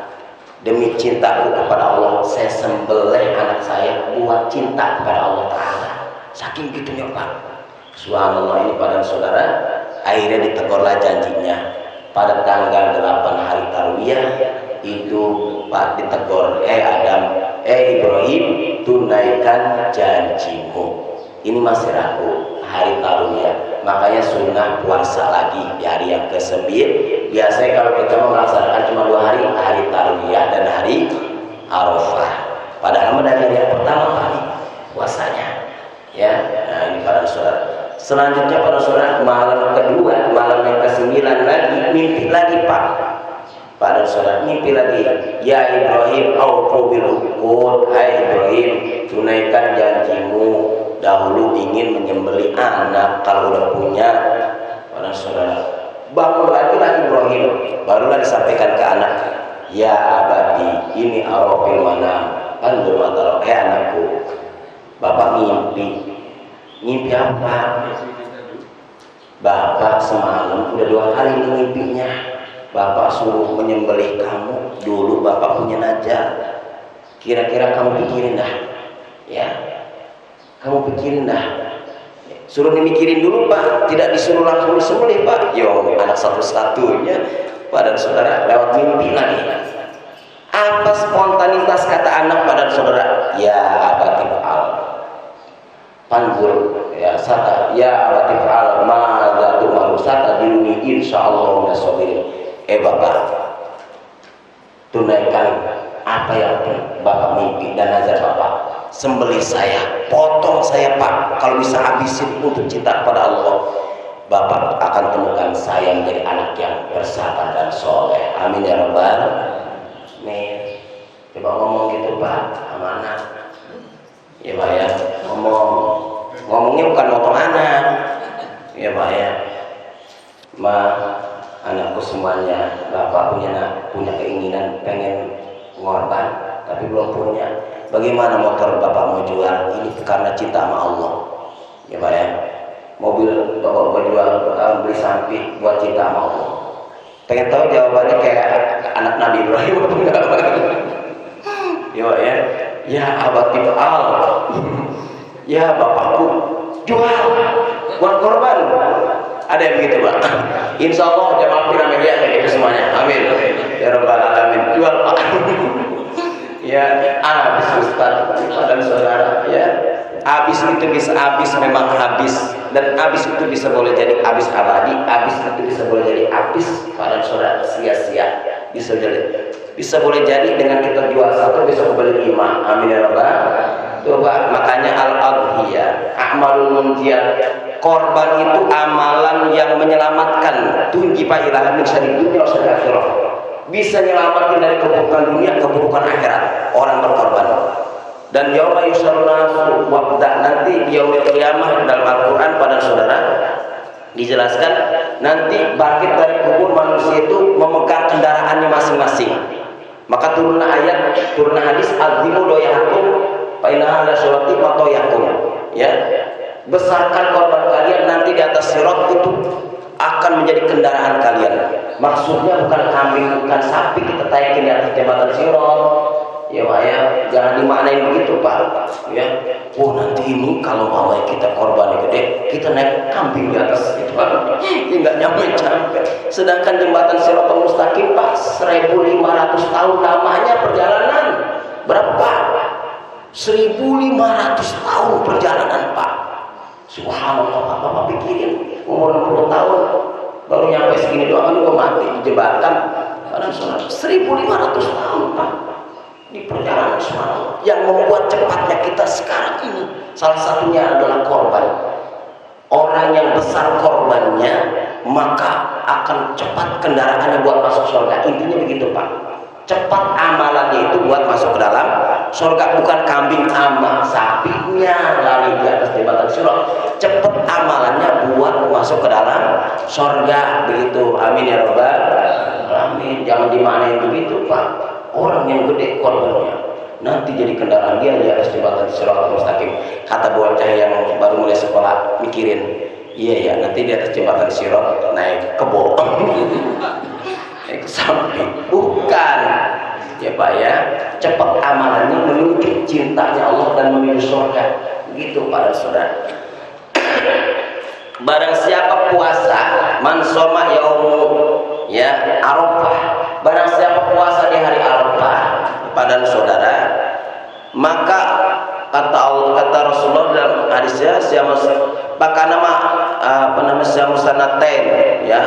demi cintaku kepada Allah, saya sembelih anak saya buat cinta kepada Allah Ta'ala. Saking gitunya Pak. Subhanallah ini pada saudara, akhirnya ditegurlah janjinya. Pada tanggal 8 hari Tarwiyah itu Pak ditegur, Adam, Ibrahim, tunaikan janjimu. Ini masih ragu hari Tarwiyah, makanya sunnah puasa lagi di hari yang ke-9. Biasanya kalau kita melaksanakan cuma 2 hari, hari Tarwiyah dan hari Arafah. Padahal dari hari yang pertama kali puasanya. Ya, nah ini para saudara. Selanjutnya para saudara, malam kedua, malam yang ke-9 lagi, mimpi lagi Pak. Pada saudara mimpi lagi, ya Ibrahim, aufu bil uqud. Hai Ibrahim, tunaikan janjimu. Dahulu ingin menyembelih anak, kalau udah punya. Pada saudara, bangun lagi Ibrahim, barulah disampaikan ke anak, ya abadi, ini arafil manam, pandur mataron. Hai anakku, bapak mimpi. Mimpi apa? Bapak semalam udah 2 hari mimpinya. Bapak suruh menyembelih kamu. Dulu bapak punya najah. Kira-kira kamu pikirin dah. Ya, kamu pikirin dah. Suruh dimikirin dulu Pak. Tidak disuruh langsung disembelih Pak. Yo, anak satu-satunya. Pada saudara lewat mimpi lagi. Apa spontanitas kata anak pada saudara? Ya abatif al. Panjur ya sata ya abatifal ma'adatu marusata diluni insyaallah nasobirin. Bapak tunaikan apa yang bapak mimpi dan nazar bapak. Sembelih saya, potong saya Pak, kalau bisa habisin untuk cinta kepada Allah. Bapak akan temukan saya menjadi anak yang bersabar dan soleh. Amin ya rabbal. Nih coba ngomong gitu Pak sama anak. Ya Pak ya, ngomongnya bukan motong anak. Ya Pak ya, anakku semuanya, Bapak punya keinginan pengen ngorban tapi belum punya. Bagaimana motor bapak mau jual? Ini karena cinta sama Allah. Ya Pak ya. Mobil bapak mau jual, beli sapi buat cinta sama Allah. Pengen tahu jawabannya kayak anak Nabi Ibrahim atau enggak? Ya Pak ya. Ya abati al. Ya bapakku jual buat korban. Ada yang begitu Pak. Insya Allah jamaah piramidiyah kayak gitu semuanya. Amin. Ya Rabbal Alamin. Jual Pak. Ya habis Ustaz dan saudara ya. Habis itu bisa habis, memang habis, dan habis itu bisa boleh jadi habis abadi, habis itu bisa boleh jadi habis pada saudara sia-sia, bisa boleh jadi dengan kita jual satu bisa kembali 5. Amin ya Rabbal. Coba makanya al-adhiyah a'malul munjiyah, korban itu amalan yang menyelamatkan tunji pak ilaha min syarri dunya wa syarri akhirah, bisa menyelamatkan dari keburukan dunia keburukan akhirat orang berkorban. Dan yauma yusyarun nasu wabda, nanti di yaumil qiyamah dalam Al-Qur'an pada saudara dijelaskan nanti bangkit dari kubur manusia itu memegang kendaraannya masing-masing. Maka turunlah ayat, turunlah hadis azimu doyakum fa innaha la syurati matoyakum, ya. Besarkan korban kalian nanti di atas sirat itu akan menjadi kendaraan kalian. Maksudnya bukan kambing, bukan sapi kita taikin di atas jembatan sirat. Ya Pak ya, jangan dimaknain begitu Pak. Ya, oh nanti ini kalau bawa kita korban gede, kita naik kambing di atas itu Pak. Ya nggak nyampe. Sedangkan jembatan Shiratal Mustaqim Pak 1500 tahun lamanya perjalanan. Berapa Pak? 1500 tahun perjalanan Pak. Subhanallah Pak, Bapak pikirin umur 60 tahun baru nyampe segini doang juga mati di jembatan. Karena 1500 tahun Pak. Di perjalanan subhanallah yang membuat cepatnya kita sekarang ini salah satunya adalah korban. Orang yang besar korbannya maka akan cepat kendaraannya buat masuk surga. Intinya begitu Pak. Cepat amalannya itu buat masuk ke dalam surga, bukan kambing sama sapinya lari di atas jembatan sirat. Cepat amalannya buat masuk ke dalam surga, begitu. Amin ya Rabbal Alamin. Jangan dimaknain begitu Pak. Orang yang gede korbannya nanti jadi kendaraan dia di atas jembatan Shiratal Mustaqim. Kata bocah yang baru mulai sekolah mikirin, iya ya nanti di atas jembatan Sirat naik kebo naik ke samping. Bukan ya Pak ya, cepat amalannya menuju cintanya Allah dan menuju surga, gitu para saudara. Barang siapa puasa man soma yaumul ya Arafah, barang siapa puasa di hari Arafah pada saudara, maka kata Rasulullah dalam hadisnya maka nama sanaten ya,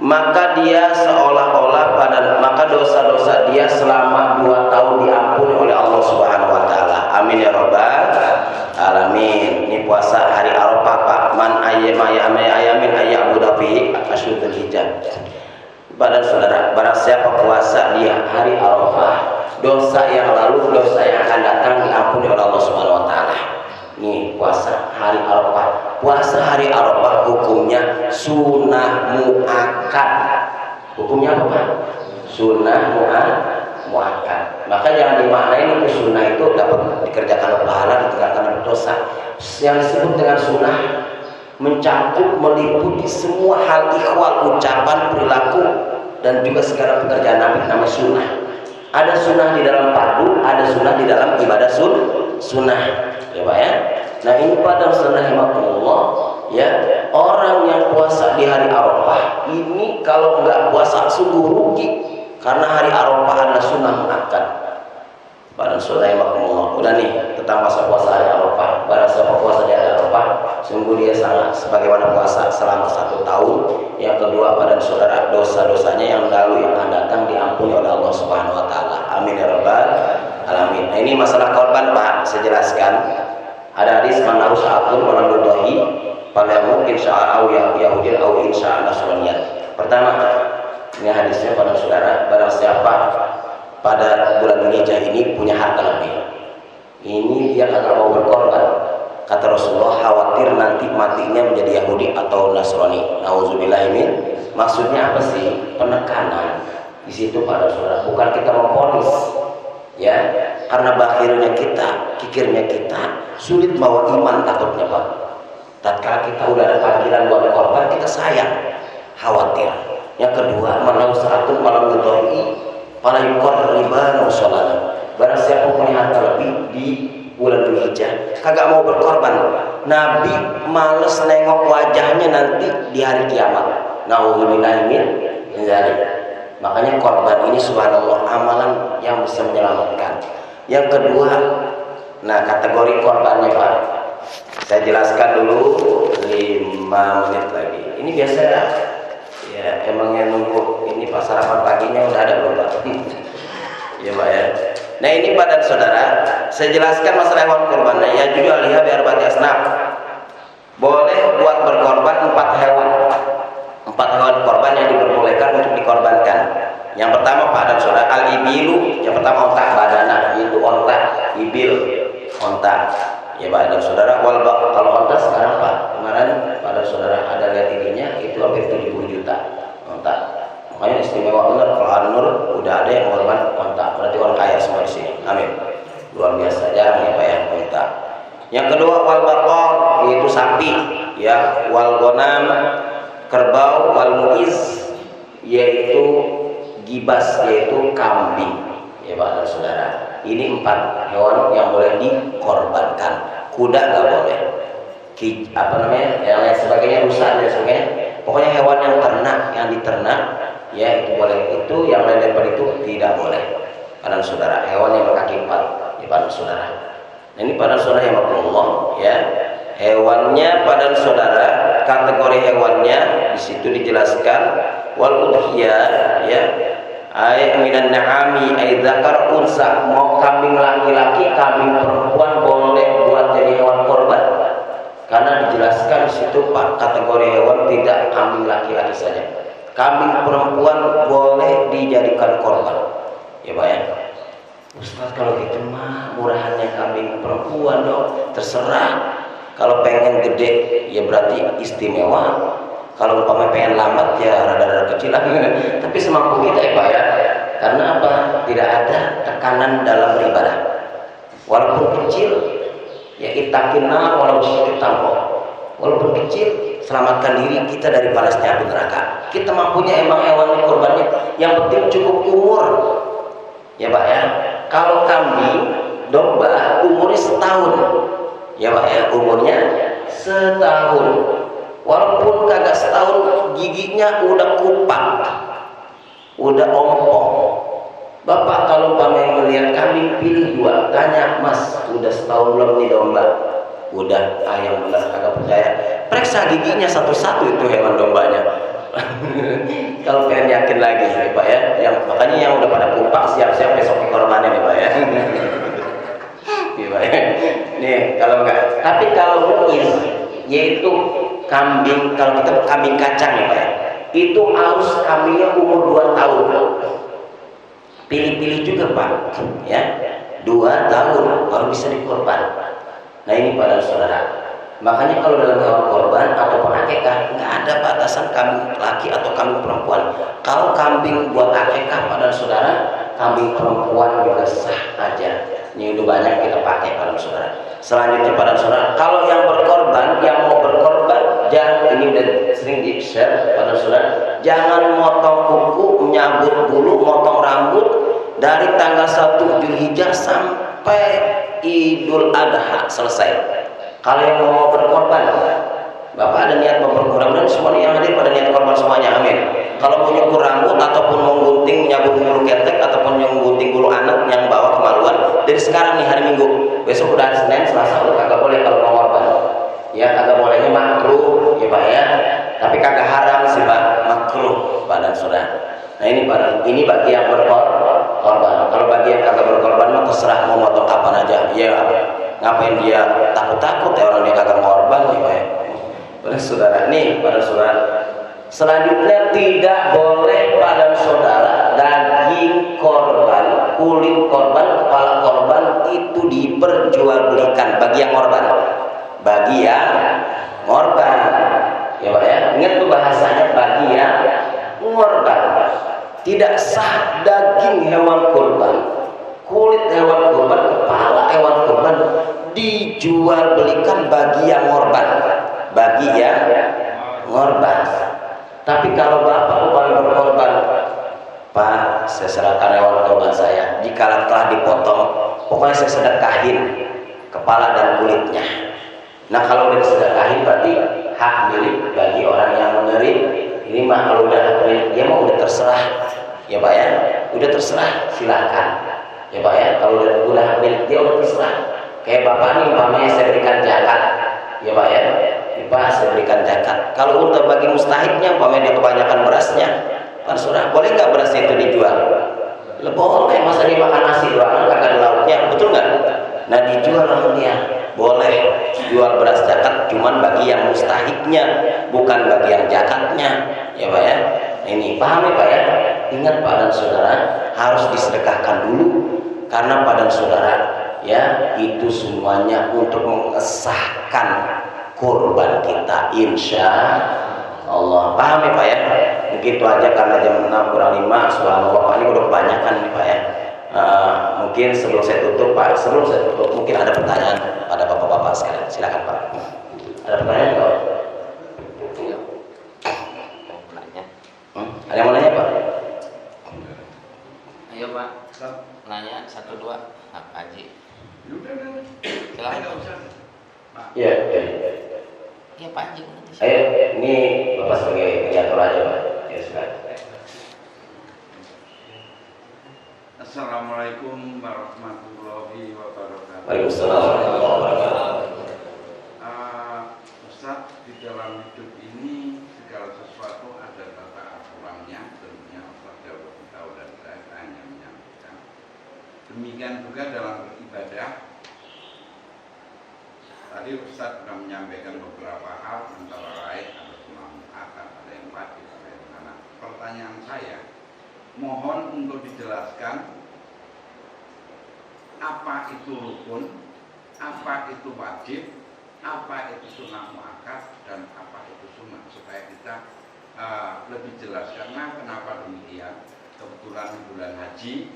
maka dia seolah-olah maka dosa-dosa dia selama 2 tahun diampuni oleh Allah Subhanahu wa taala. Amin ya Rabbal Alamin. Ini puasa hari Arafah Pak. Man ayamin ayyabudu fi asyhurul hijjah. Pada saudara, barang siapa puasa di hari Arafah, dosa yang lalu, dosa yang akan datang diampuni oleh Allah Subhanahu wa taala. Nih puasa hari Arafah. Puasa hari Arafah hukumnya sunnah muakkad. Hukumnya apa Pak? Sunnah muakkad. Maka jangan dimaknain itu sunnah itu dapat dikerjakan pahala, ditinggalkan dosa. Yang disebut dengan sunnah mencakup meliputi semua hal ikhwal, ucapan, perilaku, dan juga segala pekerjaan Nabi namanya sunnah. Ada sunnah di dalam fardu, ada sunnah di dalam ibadah sunnah, ya Pak ya. Nah ini pada sunnah Allah ya, orang yang puasa di hari Arafah ini kalau nggak puasa sungguh rugi, karena hari Arafah adalah sunnah muakkad. Pada sunnah Allah udah nih tentang masa puasa hari Arafah. Barang siapa puasa di hari Arafah, sungguh dia sangat sebagaimana puasa selama 1 tahun. Yang kedua pada saudara, dosa-dosanya yang lalu yang akan datang diampuni oleh Allah Subhanahu wa taala. Amin ya Rabbal Alamin. Nah ini masalah korban Pak, saya jelaskan. Ada hadis man arusa'atun wa lam yudahi fala mungkin sya'au yahudin au insya nasraniyat. Pertama, ini hadisnya pada saudara, barang siapa pada bulan Dzulhijjah ini punya harta lebih, ini dia kagak mau berkorban, kata Rasulullah, khawatir nanti matinya menjadi Yahudi atau Nasrani. Nauzubillah. Maksudnya apa sih? Penekanan di situ pada saudara, bukan kita memponis ya. karena bakhilnya kita, kikirnya kita, sulit bawa iman takutnya Pak. Tatkala kita udah ada panggilan buat korban, kita sayang, khawatir. Yang kedua, manausaatun malam yudhoi fala yuqarriban sholana. Barang siapa punya harta lebih di bulan Dzulhijjah, kagak mau berkorban, Nabi males nengok wajahnya nanti di hari kiamat. Nauzubillahi min dzalik. Makanya korban ini subhanallah amalan yang bisa menyelamatkan. Yang kedua, nah kategori korbannya Pak, saya jelaskan dulu 5 menit lagi. Ini biasa ya, emangnya nunggu ini Pak sarapan paginya udah ada belum Pak? Ya Pak ya. Nah ini Pak dan Saudara, saya jelaskan masalah hewan kurbannya. Ya juga lihat biar bati asnaf. Boleh buat berkorban 4 hewan. 4 hewan korban yang diperbolehkan untuk dikorbankan. Yang pertama Pak dan Saudara, al-ibilu. Yang pertama onta badana, yaitu onta ibil, onta. Ya Pak dan Saudara, kalau onta sekarang Pak, kemarin Pak dan Saudara ada lihat ininya, itu hampir 70 juta onta. Makanya istimewa benar kalau An-Nur udah ada yang korban onta, berarti orang kaya semua di sini. Amin. Luar biasa, jarang ya Pak yang onta. Yang kedua wal baqar, yaitu sapi, ya, wal ghanam, kerbau, wal muiz, yaitu gibas, yaitu kambing. Ya Pak dan Saudara, ini 4 hewan yang boleh dikorbankan. Kuda nggak boleh, yang lain sebagainya, rusa dan sebagainya. Pokoknya hewan yang ternak, yang diternak, ya itu boleh. Itu yang lain daripada itu tidak boleh. Pak dan Saudara, hewan yang berkaki 4, ya Pak dan Saudara. Nah, ini Pak dan Saudara yang Allah, ya. Hewannya Pak dan Saudara, kategori hewannya di situ dijelaskan wal udhiyah, ya. Ay minan na'ami ay dzakar unsa, mau kambing laki-laki, kambing perempuan boleh buat jadi hewan korban. Karena dijelaskan di situ Pak, kategori hewan tidak kambing laki-laki saja. Kambing perempuan boleh dijadikan korban. Ya Pak ya. Ustaz kalau gitu mah murahannya kambing perempuan dong. Terserah. Kalau pengen gede ya berarti istimewa. Kalau umpamanya pengen lambat ya rada-rada kecilan. Tapi semampu kita ya Pak ya. Karena apa? Tidak ada tekanan dalam beribadah. Walaupun kecil, ya itakinna walau syaitan. Walaupun kecil, selamatkan diri kita dari panasnya api neraka. Kita mampunya emang hewan korbannya. Yang penting cukup umur. Ya Pak ya. Kalau kambing, domba umurnya setahun. Ya Pak ya, umurnya setahun. Walaupun kagak setahun, giginya udah kupak, udah ompong. Bapak kalau umpamanya melihat kambing, pilih 2, tanya Mas, udah setahun belum nih domba? Udah, yang benar kagak percaya. Periksa giginya satu-satu itu hewan dombanya. Kalau pengen yakin lagi, ya Pak ya. Makanya yang udah pada kupak siap-siap besok korbannya nih Pak ya. Iya Pak ya. Nih kalau enggak, tapi kalau mungkin yaitu kambing, kalau kita kambing kacang ya Pak ya, itu harus kambingnya umur 2 tahun. Pilih-pilih juga Pak ya, 2 tahun baru bisa dikorban. Nah ini pada Saudara, makanya kalau dalam hewan korban ataupun akikah nggak ada batasan kambing laki atau kambing perempuan. Kalau kambing buat akikah pada Saudara, kambing perempuan juga sah aja. Ini udah banyak kita pakai pada Saudara. Selanjutnya pada Saudara, kalau yang berkorban, yang mau berkorban, jangan, ini udah sering di share pada Saudara, jangan motong kuku, menyabut bulu, motong rambut dari tanggal 1 Dzulhijjah sampai Idul Adha selesai. Kalau yang mau berkorban, Bapak ada niat mau berkorban, mudah-mudahan semuanya yang hadir pada niat korban semuanya, amin. Kalau mau nyukur rambut ataupun mau gunting, nyabut bulu ketek ataupun yang gunting bulu anak yang bawa kemaluan, dari sekarang nih hari Minggu, besok udah hari Senin, Selasa udah kagak boleh kalau mau korban. Ya kagak bolehnya makruh, ya Pak ya. Tapi kagak haram sih Pak, makruh Pak dan Saudara. Nah ini bagi yang berkorban. Kalau bagi yang kagak berkorban mah terserah mau motong kapan aja. Ya ngapain dia takut-takut ya orang dia kagak korban ya Pak ya. Pada Saudara, nih pada Saudara, selanjutnya tidak boleh pada Saudara daging korban, kulit korban, kepala korban itu diperjualbelikan bagi yang korban, bagi yang korban, ya Pak ya. Ingat tuh bahasanya, bagi yang korban. Tidak sah daging hewan korban, kulit hewan kurban, kepala hewan kurban dijual belikan bagi yang ngorban, bagi yang ngorban. Tapi kalau bapak umpamanya berkorban, Pak, saya serahkan hewan kurban saya, jika telah dipotong, pokoknya saya sedekahin kepala dan kulitnya. Nah kalau udah disedekahin berarti hak milik bagi orang yang menerima. Ini mah kalau udah hak milik dia mah udah terserah, ya Pak ya, udah terserah, silakan ya Pak ya. Kalau udah hak milik dia udah terserah. Kayak bapak nih umpamanya saya berikan zakat, ya Pak ya, Pak saya berikan zakat. Kalau untuk bagi mustahiknya umpamanya dia kebanyakan berasnya, Pak Surah, boleh nggak berasnya itu dijual? Boleh, masa dia makan nasi doang kagak ada lauknya, betul nggak? Nah dijual sama dia, boleh jual beras zakat, cuman bagi yang mustahiknya, bukan bagi yang zakatnya, ya Pak ya. Ini paham ya Pak ya? Ingat Pak dan Saudara, harus disedekahkan dulu, karena Pak dan Saudara ya itu semuanya untuk mengesahkan kurban kita, insya Allah. Paham ya Pak ya? Begitu aja karena jam 6 kurang 5, subhanallah Pak, ini udah kebanyakan nih Pak ya. Mungkin sebelum saya tutup Pak, mungkin ada pertanyaan pada bapak-bapak sekalian, silakan Pak. Ada pertanyaan Pak? Ada yang mau nanya Pak? Ayo Pak, nanya 1 2 Pak Haji. Silakan. Iya. Iya Pak Haji. Ayo, ini Bapak sebagai mediator aja Pak. Ya silakan. Assalamualaikum warahmatullahi wabarakatuh. Waalaikumsalam warahmatullahi wabarakatuh. Ustaz, di dalam hidup ini segala sesuatu ada tata aturannya. Tentunya Ustaz jauh lebih tahu dan saya hanya menyampaikan. Demikian juga dalam beribadah. Tadi Ustaz sudah menyampaikan beberapa hal, antara lain ada sunnah muakkad, ada yang wajib, ada yang mana. Pertanyaan saya, mohon untuk dijelaskan apa itu rukun, apa itu wajib, apa itu sunnah muakkad, dan apa itu sunnah, supaya kita lebih jelas. Karena kenapa demikian? Kebetulan bulan haji,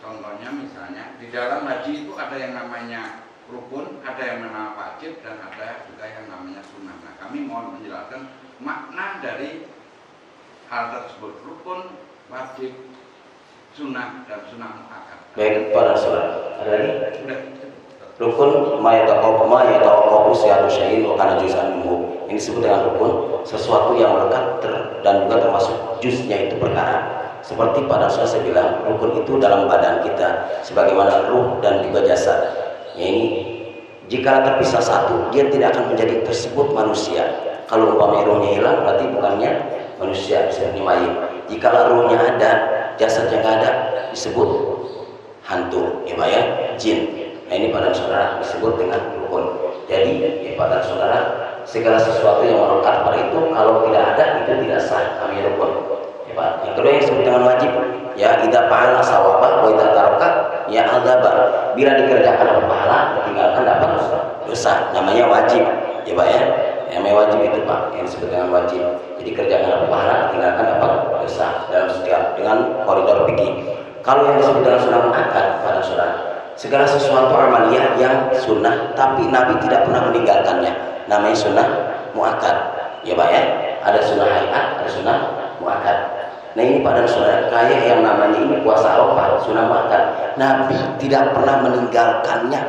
contohnya misalnya di dalam haji itu ada yang namanya rukun, ada yang namanya wajib, dan ada juga yang namanya sunnah. Nah, kami mohon menjelaskan makna dari hal tersebut, rukun, wajib, sunnah, dan sunnah muakkad. Baik para saudara, ada lagi? Sudah. Rukun mayataqabu syi'atu syai'in wa kana juz'an minhu. Ini disebut dengan rukun, sesuatu yang melekat dan juga termasuk juznya itu perkara. Seperti pada saya bilang, rukun itu dalam badan kita sebagaimana ruh dan juga jasad. Ya, ini jika terpisah satu, dia tidak akan menjadi tersebut manusia. Kalau umpamanya ruhnya hilang, berarti bukannya manusia, disebutnya mayit. Jika ruhnya ada, jasadnya nggak ada, disebut hantu, ya Pak ya, jin. Nah ini pada saudara disebut dengan rukun. Jadi ya pada saudara, segala sesuatu yang melekat pada itu kalau tidak ada itu tidak sah, kami rukun. Ya Pak. Yang kedua yang disebut dengan wajib, ya idza fa'ala sawaba wa idza taraka ya adzaba. Bila dikerjakan dapat pahala, ditinggalkan dapat dosa. Namanya wajib, ya Pak ya. Namanya wajib itu Pak, yang disebut dengan wajib. Jadi kerjakan dapat pahala, tinggalkan dapat dosa dalam setiap dengan koridor fikih. Kalau yang disebut dengan sunnah muakkad pada saudara, segala sesuatu amaliyah yang sunnah tapi Nabi tidak pernah meninggalkannya, namanya sunnah muakkad, ya Pak ya. Ada sunnah hayat, ada sunnah muakkad. Nah ini pada saudara, kayak yang namanya ini puasa Arafah, sunnah muakkad, Nabi tidak pernah meninggalkannya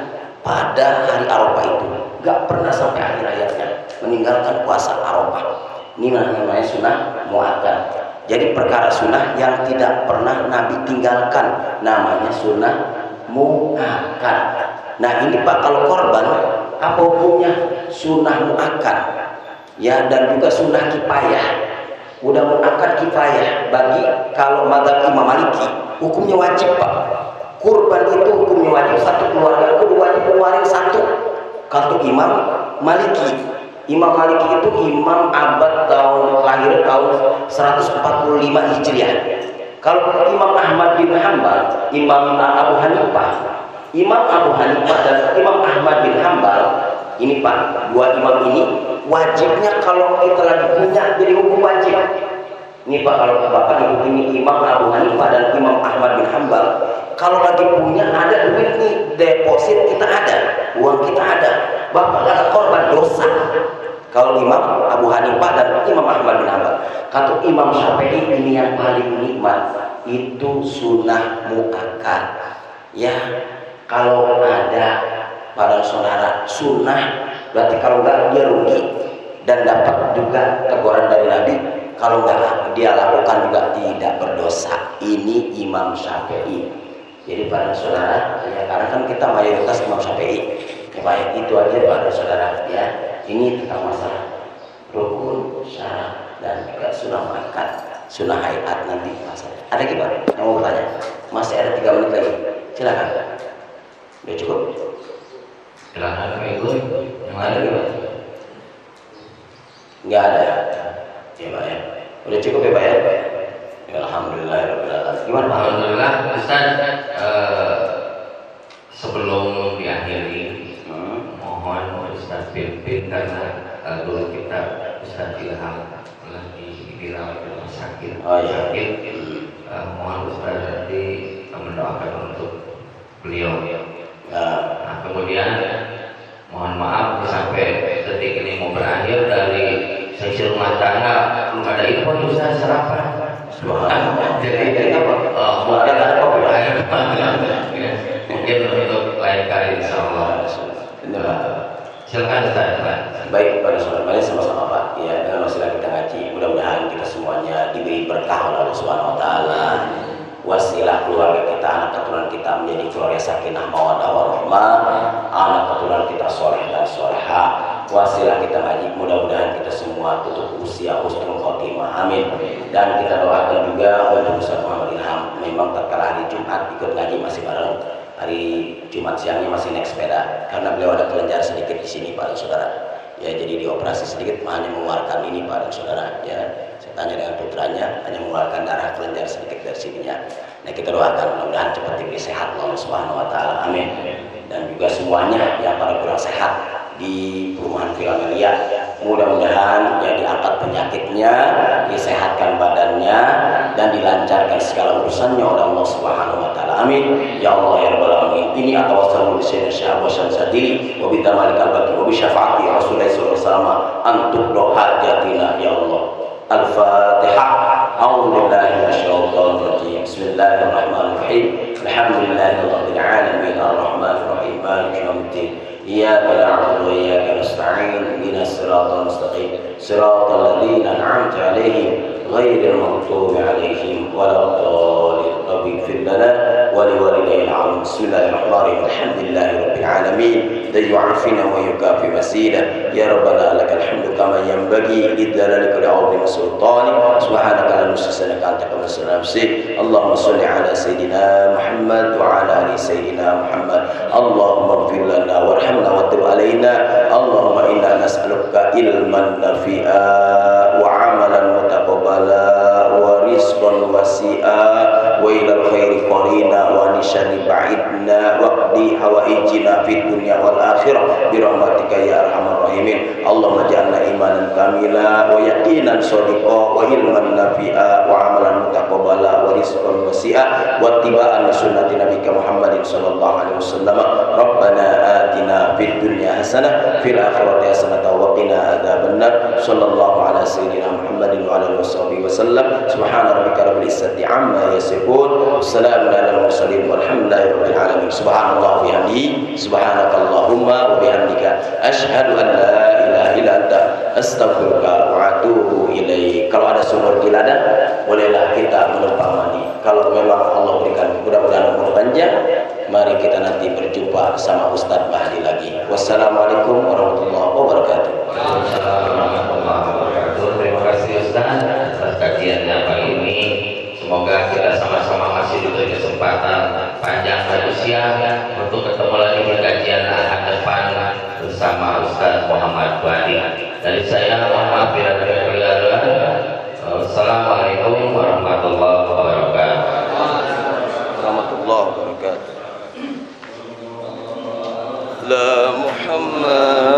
pada hari Arafah itu, gak pernah sampai akhir hayatnya meninggalkan puasa Arafah. Ini namanya sunnah muakkad. Jadi perkara sunnah yang tidak pernah Nabi tinggalkan namanya sunnah muakkad. Nah ini Pak, kalau korban apa hukumnya? Sunnah muakkad ya, dan juga sunnah kifayah. Udah muakkad kifayah. Bagi kalau mazhab Imam Maliki hukumnya wajib Pak. Kurban itu hukumnya wajib, satu keluarga itu wajib mengeluarkan satu. Kalau Imam Maliki, Imam Maliki itu imam abad lahir tahun 145 Hijriah. Kalau Imam Ahmad bin Hanbal, Imam Abu Hanifah, Imam Abu Hanifah dan Imam Ahmad bin Hanbal, ini Pak, dua imam ini wajibnya kalau kita lagi punya jadi hukum wajib. Ini Pak, kalau Bapak ini Imam Abu Hanifah dan Imam Ahmad bin Hanbal, Kalau lagi punya ada duit nih, deposit kita ada, uang kita ada, bapak kata korban dosa. Kalau Imam Abu Hanifah dan Imam Ahmad bin Hanbal, kata Imam Syafi'i ini yang paling nikmat itu sunnah muakkad. Ya, kalau ada pada saudara sunnah, berarti kalau enggak dia rugi dan dapat juga teguran dari Nabi. Kalau enggak dia lakukan juga tidak berdosa. Ini Imam Syafi'i. Jadi para saudara, ya, karena kan kita mayoritas Imam Syafi'i. Ya, baik itu aja para saudara ya. Ini tentang masalah rukun, syarat dan juga sunnah muakkad, sunnah hayat nanti masalah. Ada lagi Pak yang mau bertanya? Masih ada 3 menit lagi. Silakan. Udah cukup? Silakan Ibu. Yang ada Pak? Enggak ada. Ya Pak ya. Udah cukup ya Pak ya? Alhamdulillah. Gimana Pak? Alhamdulillah Ustaz, sebelum diakhiri mohon Ustaz pimpin karena guru kita Ustaz Ilham lagi dirawat di rumah sakit. Mohon Ustaz nanti mendoakan untuk beliau. Nah, kemudian mohon maaf sampai detik ini mau berakhir dari seksi rumah tangga belum ada info Ustaz sarapan. Jadi mungkin untuk lain kali insyaallah. Silakan Ustaz. Baik pada saudara, mari sama-sama Pak. Ya, dengan wasilah kita ngaji, mudah-mudahan kita semuanya diberi berkah oleh Allah Subhanahu wa taala. Wasilah keluarga kita, anak keturunan kita menjadi keluarga sakinah mawaddah warahmah, anak keturunan kita soleh dan solehah. Wasilah kita ngaji, mudah-mudahan kita semua tutup usia husnul khotimah, amin. Dan kita doakan juga untuk Ustaz Muhammad Ilham, memang tatkala hari Jumat ikut ngaji masih bareng, hari Jumat siangnya masih naik sepeda karena beliau ada kelenjar sedikit di sini Pak dan saudara. Ya, jadi dioperasi sedikit hanya mengeluarkan ini Pak dan saudara. Ya, saya tanya dengan putranya, hanya mengeluarkan darah kelenjar sedikit dari sininya. Nah, kita doakan mudah-mudahan cepat diberi sehat Allah Subhanahu wa taala, amin. Dan juga semuanya yang pada kurang sehat di perumahan Filamelia, mudah-mudahan yang diangkat penyakitnya, disehatkan badannya, dan dilancarkan segala urusannya oleh Allah Subhanahu wa taala. Amin. Ya Allah ya rabbal alamin. Ini atawassalu bi sayyidina syahab wa syamsadili wa bi tamalikal baqi wa bi syafaati Rasulullah sallallahu alaihi wasallam antuk hajatina ya Allah. Al-Fatihah. A'udzu billahi minasyaitonir rajim. Bismillahirrahmanirrahim. Alhamdulillahirabbil alamin arrahmanir rahim maliki yaumiddin. إياك نعبد وإياك نستعين اهدنا الصراط المستقيم صراط الذين أنعمت عليهم غير المغضوب عليهم ولا الضالين رب اغفر لنا ولوالدينا العظيم بسم الله الرحمن الرحيم الحمد لله رب العالمين ذي يعافينا ويكافي مزيدا يا ربنا لك الحمد كما ينبغي لجلالك ولعظيم سلطانك سبحانك لا نحصي ثناء أنت كما أثنيت على نفسك اللهم صل على سيدنا محمد وعلى آل سيدنا محمد اللهم اغفر لنا وارحمنا وتب علينا اللهم إنا نسألك علما نافعا وعملا متقبلا ورزقا واسعا وإلى الخير قرينا وعن الشر بعدنا واقضي حوائجنا في الدنيا والآخرة برحمتك يا أرحم الراحمين اللهم اجعلنا إيمانا كاملا ويقينا صادقا وعلما نافعا وعملا متقبلا ورزقا واسعا واتباعا لسنة نبيك محمد صلى الله عليه وسلم ربنا آتنا في الدنيا حسنة في الآخرة حسنة وقنا عذاب النار صلى الله على سيدنا محمد وعلى آله وصحبه وسلم سبحان ربك رب العزة عما يصفون والسلام على المرسلين والحمد لله رب العالمين سبحان الله وبحمده سبحانك اللهم وبحمدك أشهد أن لا إله إلا أنت أستغفرك وأتوب إليك. Kalau ada sumber teladan bolehlah kita menumpang mandi. Kalau memang Allah berikan mudah-mudahan umur panjang, mari kita nanti berjumpa bersama Ustadz Mahdi lagi. Wassalamualaikum warahmatullahi wabarakatuh. Terima kasih Ustaz atas kajiannya pagi ini. Semoga kita sama-sama masih diberi kesempatan panjang usia untuk ketemu lagi di kajian ahad depan bersama Ustaz Muhammad Wadi. Dari saya mohon maaf bila ada keliruan. Assalamualaikum warahmatullahi wabarakatuh. Warahmatullahi wabarakatuh. La Muhammad